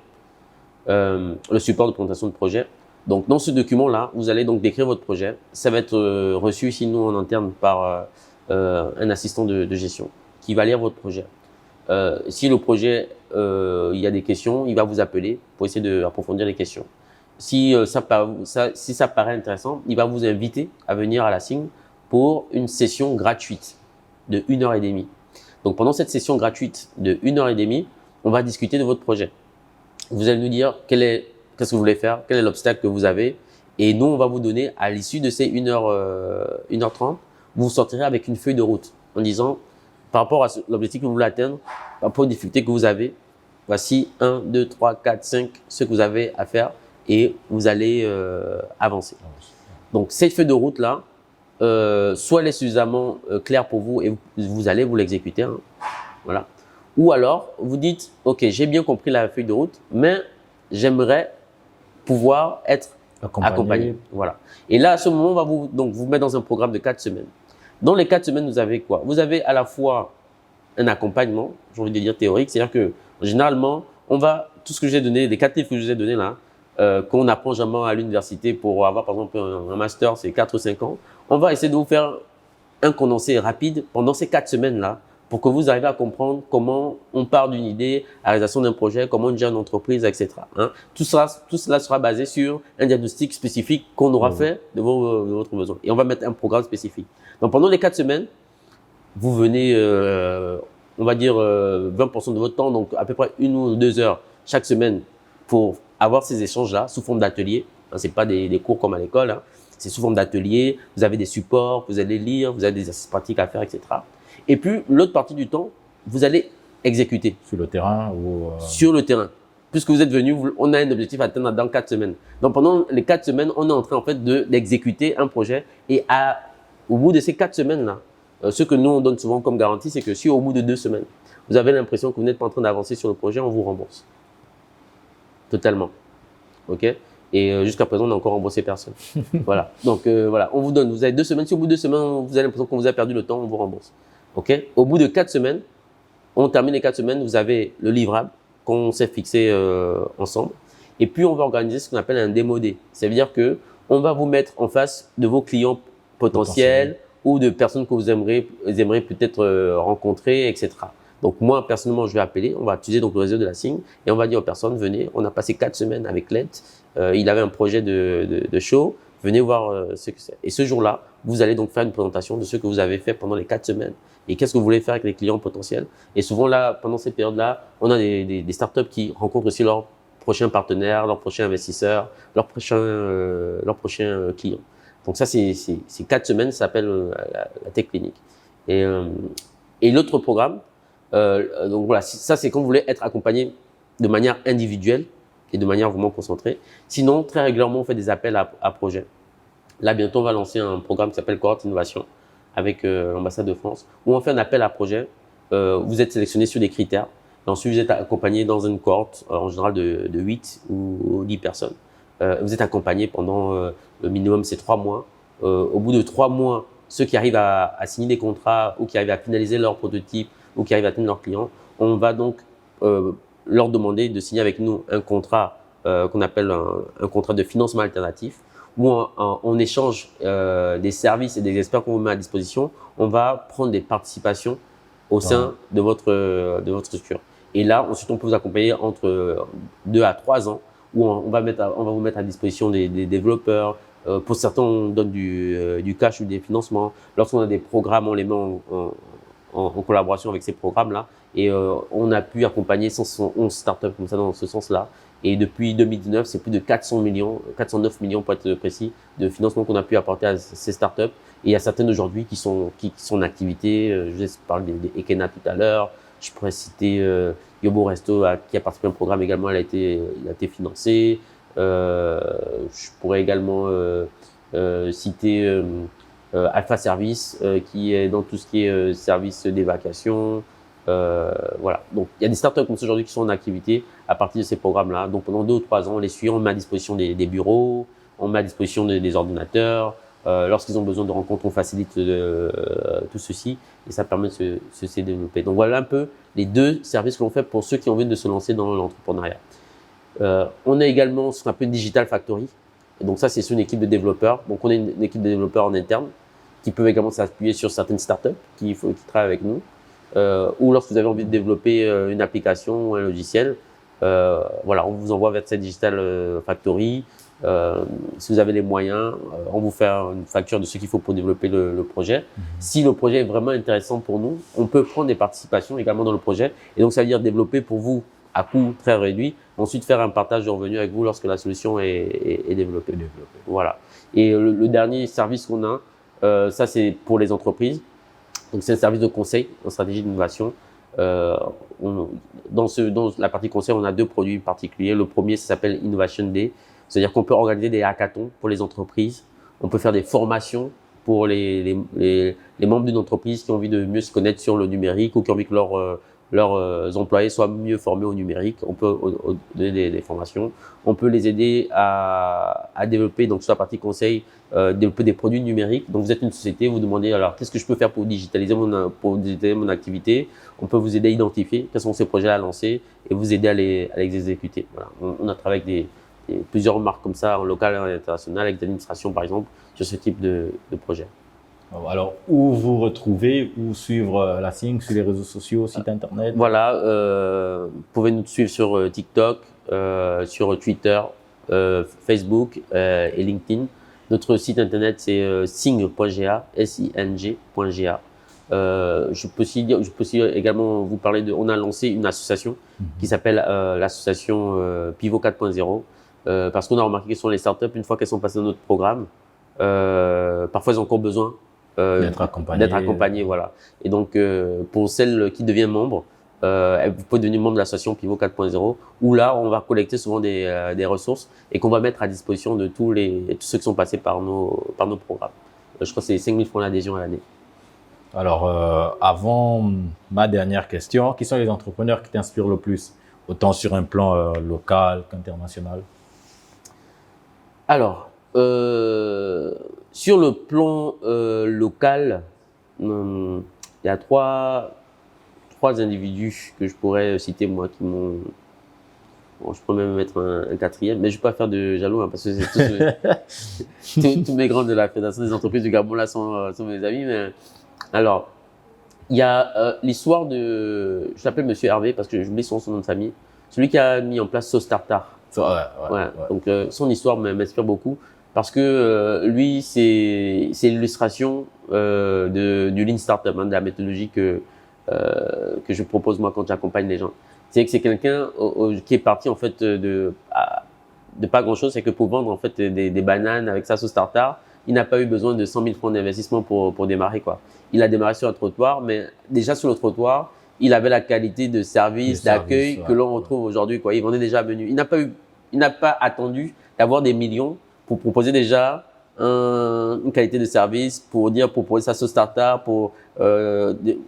le support de présentation de projet. Donc dans ce document-là, vous allez donc décrire votre projet. Ça va être reçu ici nous en interne par un assistant de gestion qui va lire votre projet. Si le projet, il y a des questions, il va vous appeler pour essayer d'approfondir les questions. Si ça paraît intéressant, il va vous inviter à venir à la Sync pour une session gratuite de 1h30. Donc pendant cette session gratuite de 1h30, on va discuter de votre projet. Vous allez nous dire qu'est-ce que vous voulez faire, quel est l'obstacle que vous avez, et nous on va vous donner à l'issue de ces 1h30, vous sortirez avec une feuille de route en disant, par rapport à l'objectif que vous voulez atteindre, par rapport aux difficultés que vous avez, voici 1, 2, 3, 4, 5, ce que vous avez à faire et vous allez avancer. Donc, cette feuille de route-là, soit elle est suffisamment claire pour vous et vous allez vous l'exécuter. Hein, voilà. Ou alors, vous dites, OK, j'ai bien compris la feuille de route, mais j'aimerais pouvoir être accompagné. Voilà. Et là, à ce moment, on va vous mettre dans un programme de 4 semaines. Dans les 4 semaines, vous avez quoi? Vous avez à la fois un accompagnement, j'ai envie de dire théorique, c'est-à-dire que généralement, tout ce que j'ai donné, les 4 livres que je vous ai donnés là, qu'on apprend jamais à l'université pour avoir par exemple un master, c'est 4 ou 5 ans, on va essayer de vous faire un condensé rapide pendant ces 4 semaines-là pour que vous arriviez à comprendre comment on part d'une idée à la réalisation d'un projet, comment on gère une entreprise, etc. Hein. Tout cela sera basé sur un diagnostic spécifique qu'on aura fait de votre besoin. Et on va mettre un programme spécifique. Donc, pendant les 4 semaines, vous venez, on va dire 20% de votre temps, donc à peu près 1 ou 2 heures chaque semaine pour avoir ces échanges-là sous forme d'ateliers. Hein, ce n'est pas des cours comme à l'école, hein. C'est sous forme d'ateliers. Vous avez des supports, vous allez lire, vous avez des exercices pratiques à faire, etc. Et puis, l'autre partie du temps, vous allez exécuter. Sur le terrain ou Sur le terrain. Puisque vous êtes venu, on a un objectif à atteindre dans 4 semaines. Donc, pendant les 4 semaines, on est en train en fait d'exécuter un projet. Et au bout de ces 4 semaines-là, ce que nous, on donne souvent comme garantie, c'est que si au bout de 2 semaines, vous avez l'impression que vous n'êtes pas en train d'avancer sur le projet, on vous rembourse. Totalement. OK? Et jusqu'à présent, on n'a encore remboursé personne. Voilà. Donc, voilà. On vous donne, vous avez 2 semaines. Si au bout de 2 semaines, vous avez l'impression qu'on vous a perdu le temps, on vous rembourse. OK? Au bout de 4 semaines, on termine les 4 semaines, vous avez le livrable qu'on s'est fixé ensemble. Et puis, on va organiser ce qu'on appelle un démo day. Ça veut dire que on va vous mettre en face de vos clients potentiels ou de personnes que vous aimeriez peut-être rencontrer, etc. Donc moi, personnellement, je vais appeler, on va utiliser donc le réseau de la SING et on va dire aux personnes, venez, on a passé 4 semaines avec LED, il avait un projet de show, venez voir ce que c'est. Et ce jour-là, vous allez donc faire une présentation de ce que vous avez fait pendant les 4 semaines et qu'est-ce que vous voulez faire avec les clients potentiels. Et souvent là, pendant ces périodes-là, on a des startups qui rencontrent aussi leurs prochains partenaires, leurs prochains investisseurs, leurs prochains clients. Donc ça, ces 4 semaines, ça s'appelle la Tech Clinic. Et l'autre programme, donc voilà, ça c'est quand vous voulez être accompagné de manière individuelle et de manière vraiment concentrée. Sinon, très régulièrement, on fait des appels à projets. Là, bientôt, on va lancer un programme qui s'appelle Cohorte Innovation avec l'ambassade de France, où on fait un appel à projet. Vous êtes sélectionné sur des critères. Et ensuite, vous êtes accompagné dans une cohorte, en général de 8 ou 10 personnes. Vous êtes accompagné pendant le minimum, c'est 3 mois. Au bout de 3 mois, ceux qui arrivent à signer des contrats ou qui arrivent à finaliser leur prototype ou qui arrivent à atteindre leurs clients, on va donc leur demander de signer avec nous un contrat qu'on appelle un contrat de financement alternatif, où en échange des services et des experts qu'on vous met à disposition, on va prendre des participations au sein de votre structure. Et là, ensuite, on peut vous accompagner entre 2 à 3 ans, où on va vous mettre à disposition des développeurs. Pour certains, on donne du cash ou des financements. Lorsqu'on a des programmes, on les met en collaboration avec ces programmes-là. Et on a pu accompagner 111 startups comme ça dans ce sens-là. Et depuis 2019, c'est plus de 409 millions pour être précis, de financement qu'on a pu apporter à ces startups. Et il y a certaines aujourd'hui qui sont en activité. Je vous ai parlé des Ekena tout à l'heure. Je pourrais citer Yobo Resto qui a participé à un programme également, il a été financé. Je pourrais également citer Alpha Service qui est dans tout ce qui est service d'évacuation. Voilà. Donc, il y a des startups comme ça aujourd'hui qui sont en activité à partir de ces programmes-là. Donc, pendant 2 ou 3 ans, on les suit, on met à disposition des bureaux, on met à disposition des ordinateurs. Lorsqu'ils ont besoin de rencontres, on facilite tout ceci et ça permet de se développer. Donc, voilà un peu les 2 services que l'on fait pour ceux qui ont envie de se lancer dans l'entrepreneuriat. On a également ce qu'on appelle une Digital Factory. Et donc, ça, c'est une équipe de développeurs. Donc, on a une équipe de développeurs en interne qui peuvent également s'appuyer sur certaines startups qui travaillent avec nous. Ou lorsque vous avez envie de développer une application ou un logiciel, voilà, on vous envoie vers cette Digital Factory. Si vous avez les moyens, on vous fait une facture de ce qu'il faut pour développer le projet. Si le projet est vraiment intéressant pour nous, on peut prendre des participations également dans le projet. Et donc, ça veut dire développer pour vous à coût très réduit. Ensuite, faire un partage de revenus avec vous lorsque la solution est développée. Voilà. Et le dernier service qu'on a, ça c'est pour les entreprises. Donc, c'est un service de conseil en stratégie d'innovation. Dans la partie conseil, on a 2 produits particuliers. Le premier, ça s'appelle Innovation Day. C'est-à-dire qu'on peut organiser des hackathons pour les entreprises. On peut faire des formations pour les membres d'une entreprise qui ont envie de mieux se connaître sur le numérique ou qui ont envie que leurs employés soient mieux formés au numérique. On peut donner des formations. On peut les aider à développer, donc sur la partie conseil, développer des produits numériques. Donc vous êtes une société, vous demandez alors qu'est-ce que je peux faire pour digitaliser mon activité. On peut vous aider à identifier quels sont ces projets à lancer et vous aider à les exécuter. Voilà. On a travaillé avec plusieurs marques comme ça, en local et en international, avec des administrations par exemple, sur ce type de projet. Alors, où vous retrouvez, où suivre la SING sur les réseaux sociaux, site internet? Voilà, vous pouvez nous suivre sur TikTok, sur Twitter, Facebook et LinkedIn. Notre site internet c'est sing.ga, sing.ga. Je peux aussi également vous parler on a lancé une association qui s'appelle l'association Pivot 4.0 parce qu'on a remarqué que sur les startups, une fois qu'elles sont passées dans notre programme, parfois elles ont encore besoin d'être accompagnées, voilà. Et donc, pour celles qui deviennent membres, vous pouvez devenir membre de l'association Pivot 4.0, où là, on va collecter souvent des ressources et qu'on va mettre à disposition de tous ceux qui sont passés par nos programmes. Je crois que c'est 5 000 francs d'adhésion à l'année. Alors, avant ma dernière question, qui sont les entrepreneurs qui t'inspirent le plus, autant sur un plan local qu'international? Alors, sur le plan local, il y a trois individus que je pourrais citer, moi, qui m'ont... Bon, je pourrais même mettre un 4e, mais je ne vais pas faire de jaloux, hein, parce que c'est tous mes grands de la Fédération des entreprises du Gabon là sont mes amis. Mais alors, Il y a l'histoire de, je l'appelle Monsieur Hervé parce que j'oublie son nom de famille, celui qui a mis en place Sauce Tartare. Ouais. Donc son histoire m'inspire beaucoup parce que lui, c'est l'illustration du Lean Startup, de la méthodologie que je propose moi quand j'accompagne les gens. C'est que c'est quelqu'un qui est parti en fait de pas grand chose, c'est que pour vendre en fait des bananes avec sa sauce tartare, il n'a pas eu besoin de 100 000 francs d'investissement pour démarrer quoi. Il a démarré sur un trottoir, mais déjà sur le trottoir, il avait la qualité de service, d'accueil que l'on retrouve aujourd'hui quoi. Il vendait déjà à menu. Il n'a pas attendu d'avoir des millions pour proposer déjà une qualité de service, pour proposer sa sauce tartare, pour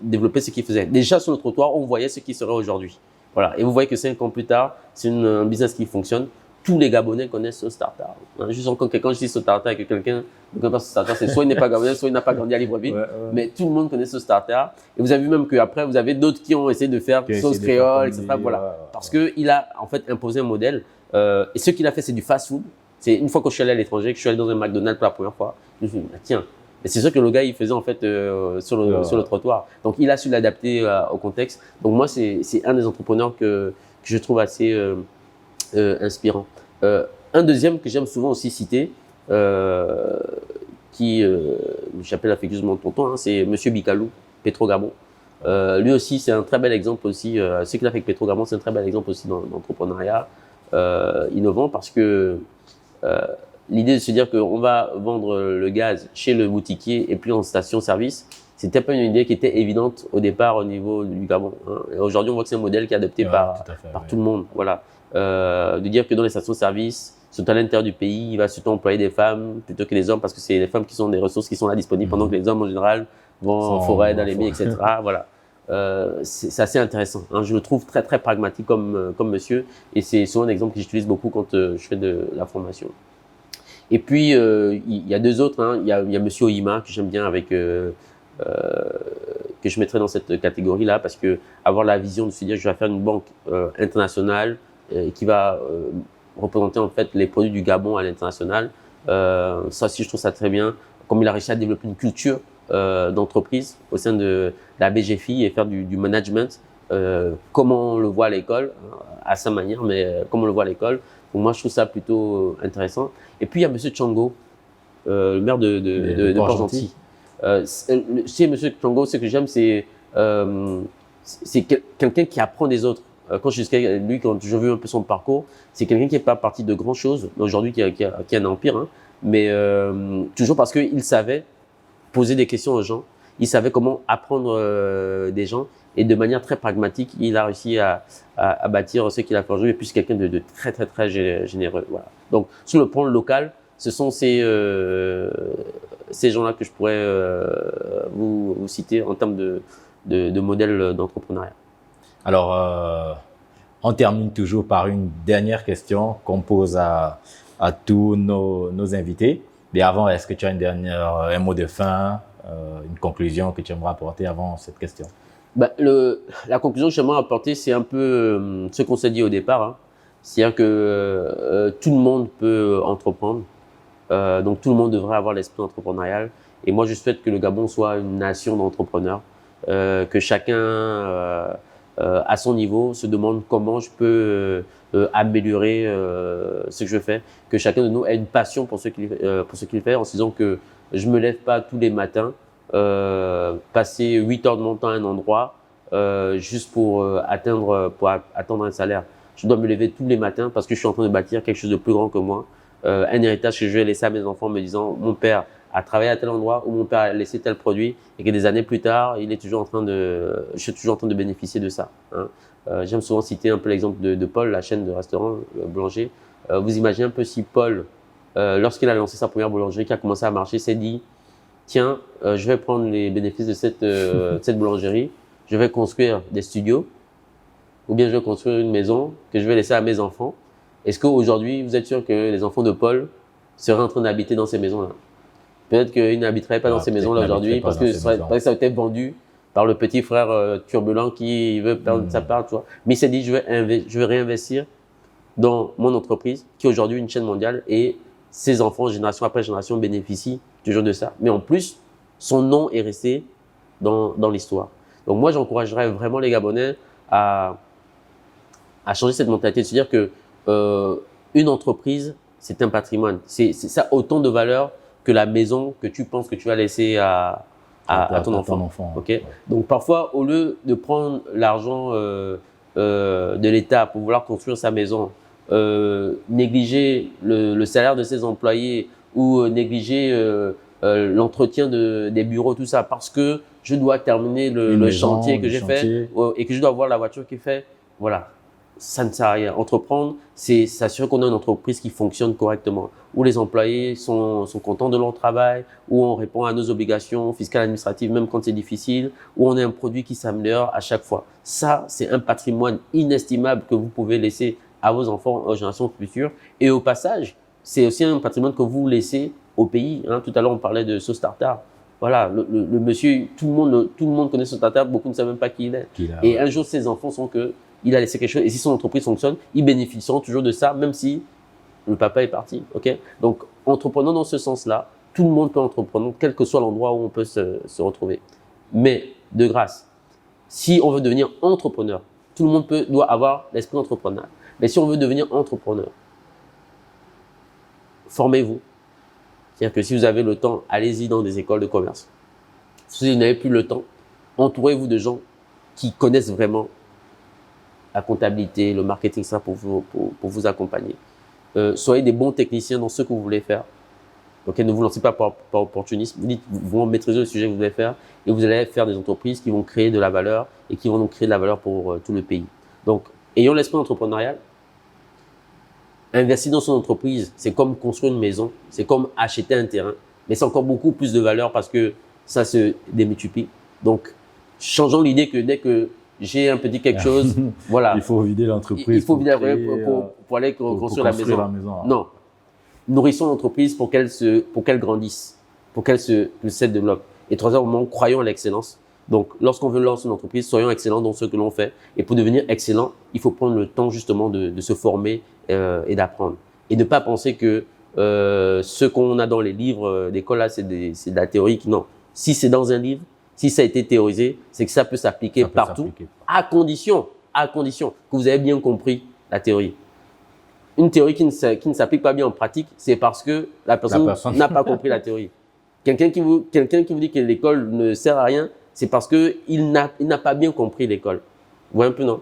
développer ce qu'il faisait. Déjà sur le trottoir, on voyait ce qu'il serait aujourd'hui. Voilà. Et vous voyez que 5 ans plus tard, c'est un business qui fonctionne. Tous les Gabonais connaissent Sauce Tartare. Juste encore quand je dis Sauce Tartare et que quelqu'un ne connaît pas Sauce Tartare, c'est soit il n'est pas Gabonais, soit il n'a pas grandi à Libreville. Mais tout le monde connaît Sauce Tartare. Et vous avez vu même qu'après, vous avez d'autres qui ont essayé de faire sauce créole, etc. Voilà. Parce qu'il a en fait imposé un modèle. Et ce qu'il a fait, c'est du fast-food. C'est une fois que je suis allé à l'étranger, que je suis allé dans un McDonald's pour la première fois, je me suis dit, tiens, et c'est sûr que le gars, il faisait en fait sur le trottoir. Donc, il a su l'adapter au contexte. Donc, moi, c'est un des entrepreneurs que je trouve assez inspirant. Un deuxième que j'aime souvent aussi citer, qui j'appelle affectueusement tonton, hein, c'est Monsieur Bikalou, Petrogabon. Lui aussi, c'est un très bel exemple aussi. Ce qu'il a fait avec Petrogabon, c'est un très bel exemple aussi dans l'entrepreneuriat innovant parce que l'idée de se dire qu'on va vendre le gaz chez le boutiquier et puis en station-service, c'était pas une idée qui était évidente au départ au niveau du Gabon. Hein. Aujourd'hui, on voit que c'est un modèle qui est adopté par tout le monde. Voilà. De dire que dans les stations-service, sont à l'intérieur du pays, il va surtout employer des femmes plutôt que des hommes parce que c'est les femmes qui sont des ressources qui sont là disponibles pendant que les hommes en général vont en forêt, dans les mines, etc. Voilà. C'est assez intéressant. Hein. Je le trouve très très pragmatique comme monsieur et c'est souvent un exemple que j'utilise beaucoup quand je fais de la formation. Et puis il y a deux autres. Hein. Il y a Monsieur Oyima que j'aime bien avec que je mettrais dans cette catégorie-là parce que avoir la vision de se dire je vais faire une banque internationale qui va représenter en fait les produits du Gabon à l'international. Ça aussi, je trouve ça très bien. Comme il a réussi à développer une culture d'entreprise au sein de la BGFI et faire du management, comment on le voit à l'école, à sa manière, mais comme on le voit à l'école. Donc moi, je trouve ça plutôt intéressant. Et puis, il y a Monsieur Tchango, le maire de Port-Gentil. Chez Monsieur Tchango, ce que j'aime, c'est quelqu'un qui apprend des autres. Quand je suis lui, quand je vu un peu son parcours, c'est quelqu'un qui n'est pas parti de grand chose, aujourd'hui qui a un empire, hein, mais toujours parce qu'il savait poser des questions aux gens, il savait comment apprendre des gens et de manière très pragmatique, il a réussi à bâtir ce qu'il a fait aujourd'hui et puis c'est quelqu'un de très très très généreux. Voilà. Donc sur le plan local, ce sont ces gens-là que je pourrais vous citer en termes de modèle d'entrepreneuriat. Alors, on termine toujours par une dernière question qu'on pose à tous nos invités. Mais avant, est-ce que tu as un mot de fin, une conclusion que tu aimerais apporter avant cette question? La conclusion que j'aimerais apporter, c'est un peu ce qu'on s'est dit au départ. Hein. C'est-à-dire que tout le monde peut entreprendre. Donc, tout le monde devrait avoir l'esprit entrepreneurial. Et moi, je souhaite que le Gabon soit une nation d'entrepreneurs. Que chacun... à son niveau, se demande comment je peux améliorer ce que je fais, que chacun de nous ait une passion pour ce qu'il fait, en se disant que je me lève pas tous les matins, passer 8 heures de mon temps à un endroit juste pour attendre un salaire. Je dois me lever tous les matins parce que je suis en train de bâtir quelque chose de plus grand que moi, un héritage que je vais laisser à mes enfants en me disant mon père a travaillé à tel endroit où mon père a laissé tel produit et que des années plus tard, je suis toujours en train de bénéficier de ça. Hein. J'aime souvent citer un peu l'exemple de Paul, la chaîne de restaurants boulanger. Vous imaginez un peu si Paul, lorsqu'il a lancé sa première boulangerie, qui a commencé à marcher, s'est dit tiens, je vais prendre les bénéfices de cette boulangerie, je vais construire des studios ou bien je vais construire une maison que je vais laisser à mes enfants. Est-ce qu'aujourd'hui, vous êtes sûr que les enfants de Paul seraient en train d'habiter dans ces maisons-là? Peut-être qu'ils n'habiteraient pas dans ces maisons-là aujourd'hui parce que ça a été vendu par le petit frère turbulent qui veut perdre sa part. Tu vois. Mais il s'est dit, je vais réinvestir dans mon entreprise qui est aujourd'hui une chaîne mondiale et ses enfants, génération après génération, bénéficient toujours de ça. Mais en plus, son nom est resté dans l'histoire. Donc moi, j'encouragerais vraiment les Gabonais à changer cette mentalité, de se dire que une entreprise, c'est un patrimoine. Ça a autant de valeur que la maison que tu penses que tu vas laisser à ton enfant. Okay? Donc parfois, au lieu de prendre l'argent de l'État pour vouloir construire sa maison, négliger le salaire de ses employés ou négliger l'entretien des bureaux, tout ça, parce que je dois terminer le chantier que j'ai fait et que je dois avoir la voiture qui est faite. Voilà, ça ne sert à rien. Entreprendre, c'est s'assurer qu'on a une entreprise qui fonctionne correctement, où les employés sont contents de leur travail, où on répond à nos obligations fiscales et administratives, même quand c'est difficile, où on a un produit qui s'améliore à chaque fois. Ça, c'est un patrimoine inestimable que vous pouvez laisser à vos enfants, aux générations futures. Et au passage, c'est aussi un patrimoine que vous laissez au pays. Hein. Tout à l'heure, on parlait de Sauce Tartare. Voilà, le monsieur, tout le monde connaît Sauce Tartare, beaucoup ne savent même pas qui il est. Et un jour, ses enfants sont que il a laissé quelque chose. Et si son entreprise fonctionne, ils bénéficieront toujours de ça, même si le papa est parti. Okay? Donc, entreprenant dans ce sens-là, tout le monde peut entreprendre, quel que soit l'endroit où on peut se retrouver. Mais, de grâce, si on veut devenir entrepreneur, tout le monde doit avoir l'esprit entrepreneurial. Mais si on veut devenir entrepreneur, formez-vous. C'est-à-dire que si vous avez le temps, allez-y dans des écoles de commerce. Si vous n'avez plus le temps, entourez-vous de gens qui connaissent vraiment la comptabilité, le marketing, ça pour vous accompagner. Soyez des bons techniciens dans ce que vous voulez faire. Okay, ne vous lancez pas par opportunisme. Vous dites, vous maîtrisez le sujet que vous voulez faire et vous allez faire des entreprises qui vont créer de la valeur et qui vont donc créer de la valeur pour tout le pays. Donc, ayons l'esprit entrepreneurial. Investir dans son entreprise, c'est comme construire une maison, c'est comme acheter un terrain, mais c'est encore beaucoup plus de valeur parce que ça se démultiplie. Donc, changeons l'idée que dès que j'ai un petit quelque chose, voilà. Il faut vider l'entreprise. Il faut vider pour aller construire la maison. Non. Nourrissons l'entreprise pour qu'elle grandisse, pour qu'elle se développe. Et troisièmement, croyons à l'excellence. Donc, lorsqu'on veut lancer une entreprise, soyons excellents dans ce que l'on fait. Et pour devenir excellent, il faut prendre le temps justement de se former et d'apprendre. Et ne pas penser que ce qu'on a dans les livres d'école, là, c'est de la théorie. Non. Si c'est dans un livre, si ça a été théorisé, c'est que ça peut s'appliquer partout, à condition que vous avez bien compris la théorie. Une théorie qui ne s'applique pas bien en pratique, c'est parce que la personne n'a pas compris la théorie. Quelqu'un qui vous dit que l'école ne sert à rien, c'est parce qu'il n'a pas bien compris l'école. Vous voyez un peu, non?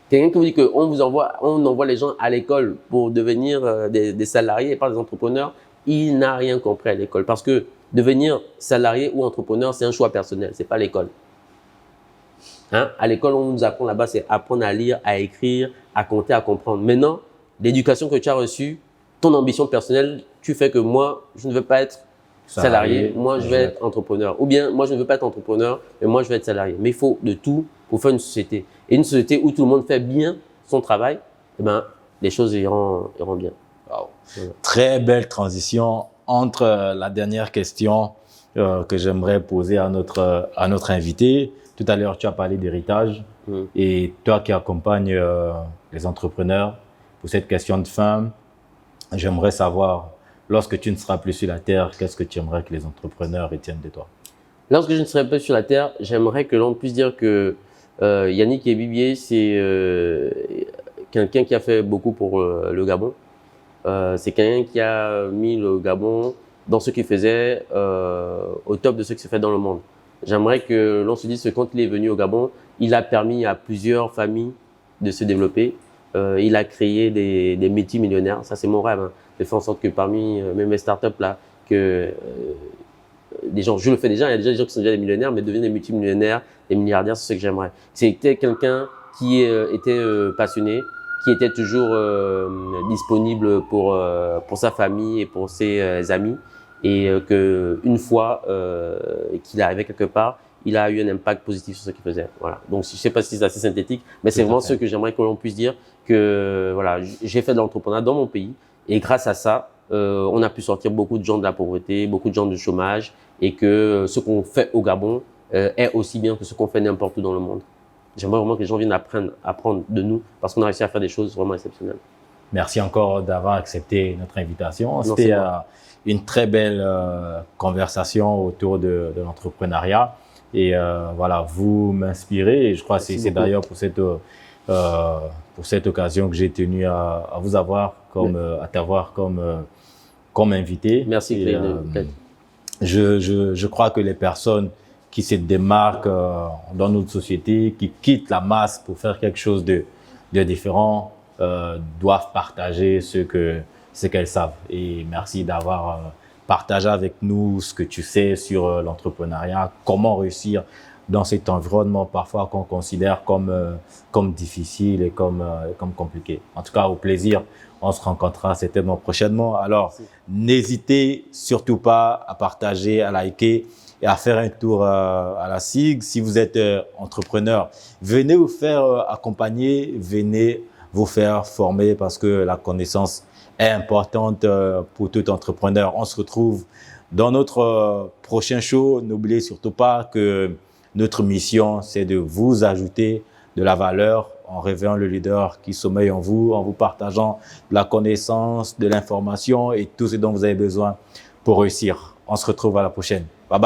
Quelqu'un qui vous dit qu'on envoie les gens à l'école pour devenir des salariés et pas des entrepreneurs, il n'a rien compris à l'école. Parce que devenir salarié ou entrepreneur, c'est un choix personnel, c'est pas l'école. Hein? À l'école, on nous apprend là-bas, c'est apprendre à lire, à écrire, à compter, à comprendre. Maintenant, l'éducation que tu as reçue, ton ambition personnelle, tu fais que moi, je ne veux pas être salarié, moi je vais être entrepreneur. Ou bien, moi je ne veux pas être entrepreneur, mais moi je vais être salarié. Mais il faut de tout pour faire une société. Et une société où tout le monde fait bien son travail, eh ben, les choses iront bien. Wow. Voilà. Très belle transition entre la dernière question que j'aimerais poser à notre invité. Tout à l'heure, tu as parlé d'héritage. Et toi qui accompagnes les entrepreneurs pour cette question de fin, j'aimerais savoir, lorsque tu ne seras plus sur la terre, qu'est-ce que tu aimerais que les entrepreneurs retiennent de toi? Lorsque je ne serai plus sur la terre, j'aimerais que l'on puisse dire que Yannick Ebibié, c'est quelqu'un qui a fait beaucoup pour le Gabon. C'est quelqu'un qui a mis le Gabon dans ce qu'il faisait au top de ce qui se fait dans le monde. J'aimerais que l'on se dise que quand il est venu au Gabon, il a permis à plusieurs familles de se développer. Il a créé des multimillionnaires. Ça, c'est mon rêve, hein, de faire en sorte que parmi même les startups là, que des gens, je le fais déjà, il y a déjà des gens qui sont déjà des millionnaires, mais devenir des multimillionnaires, des milliardaires, c'est ce que j'aimerais. C'était quelqu'un qui était passionné, qui était toujours disponible pour sa famille et pour ses amis, et que une fois qu'il est arrivé quelque part, il a eu un impact positif sur ce qu'il faisait. Voilà. Donc, je ne sais pas si c'est assez synthétique, mais c'est vraiment ce que j'aimerais que l'on puisse dire, que voilà, j'ai fait de l'entrepreneuriat dans mon pays, et grâce à ça, on a pu sortir beaucoup de gens de la pauvreté, beaucoup de gens du chômage, et que ce qu'on fait au Gabon est aussi bien que ce qu'on fait n'importe où dans le monde. J'aimerais vraiment que les gens viennent apprendre de nous, parce qu'on a réussi à faire des choses vraiment exceptionnelles. Merci encore d'avoir accepté notre invitation. C'était une très belle conversation autour de l'entrepreneuriat. Et voilà, vous m'inspirez. Et je crois que Merci c'est beaucoup. d'ailleurs pour cette occasion que j'ai tenu à vous avoir comme, à t'avoir comme, comme invité. Merci, Et Clay. je crois que les personnes qui se démarquent dans notre société, qui quittent la masse pour faire quelque chose de différent, doivent partager ce qu'elles savent. Et merci d'avoir partagé avec nous ce que tu sais sur l'entrepreneuriat, comment réussir dans cet environnement parfois qu'on considère comme, comme difficile et comme compliqué. En tout cas, au plaisir. On se rencontrera certainement prochainement. Alors, Merci. n'hésitez surtout pas à partager, à liker et à faire un tour à la SIG. Si vous êtes entrepreneur, venez vous faire accompagner, venez vous faire former parce que la connaissance est importante pour tout entrepreneur. On se retrouve dans notre prochain show. N'oubliez surtout pas que notre mission, c'est de vous ajouter de la valeur en révélant le leader qui sommeille en vous partageant de la connaissance, de l'information et tout ce dont vous avez besoin pour réussir. On se retrouve à la prochaine. Bye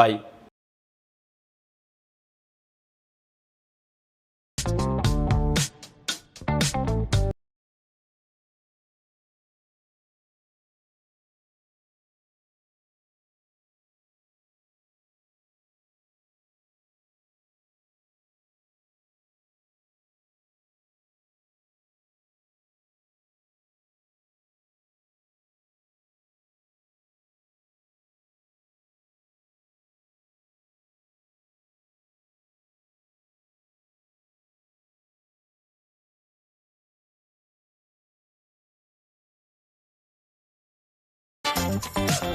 bye.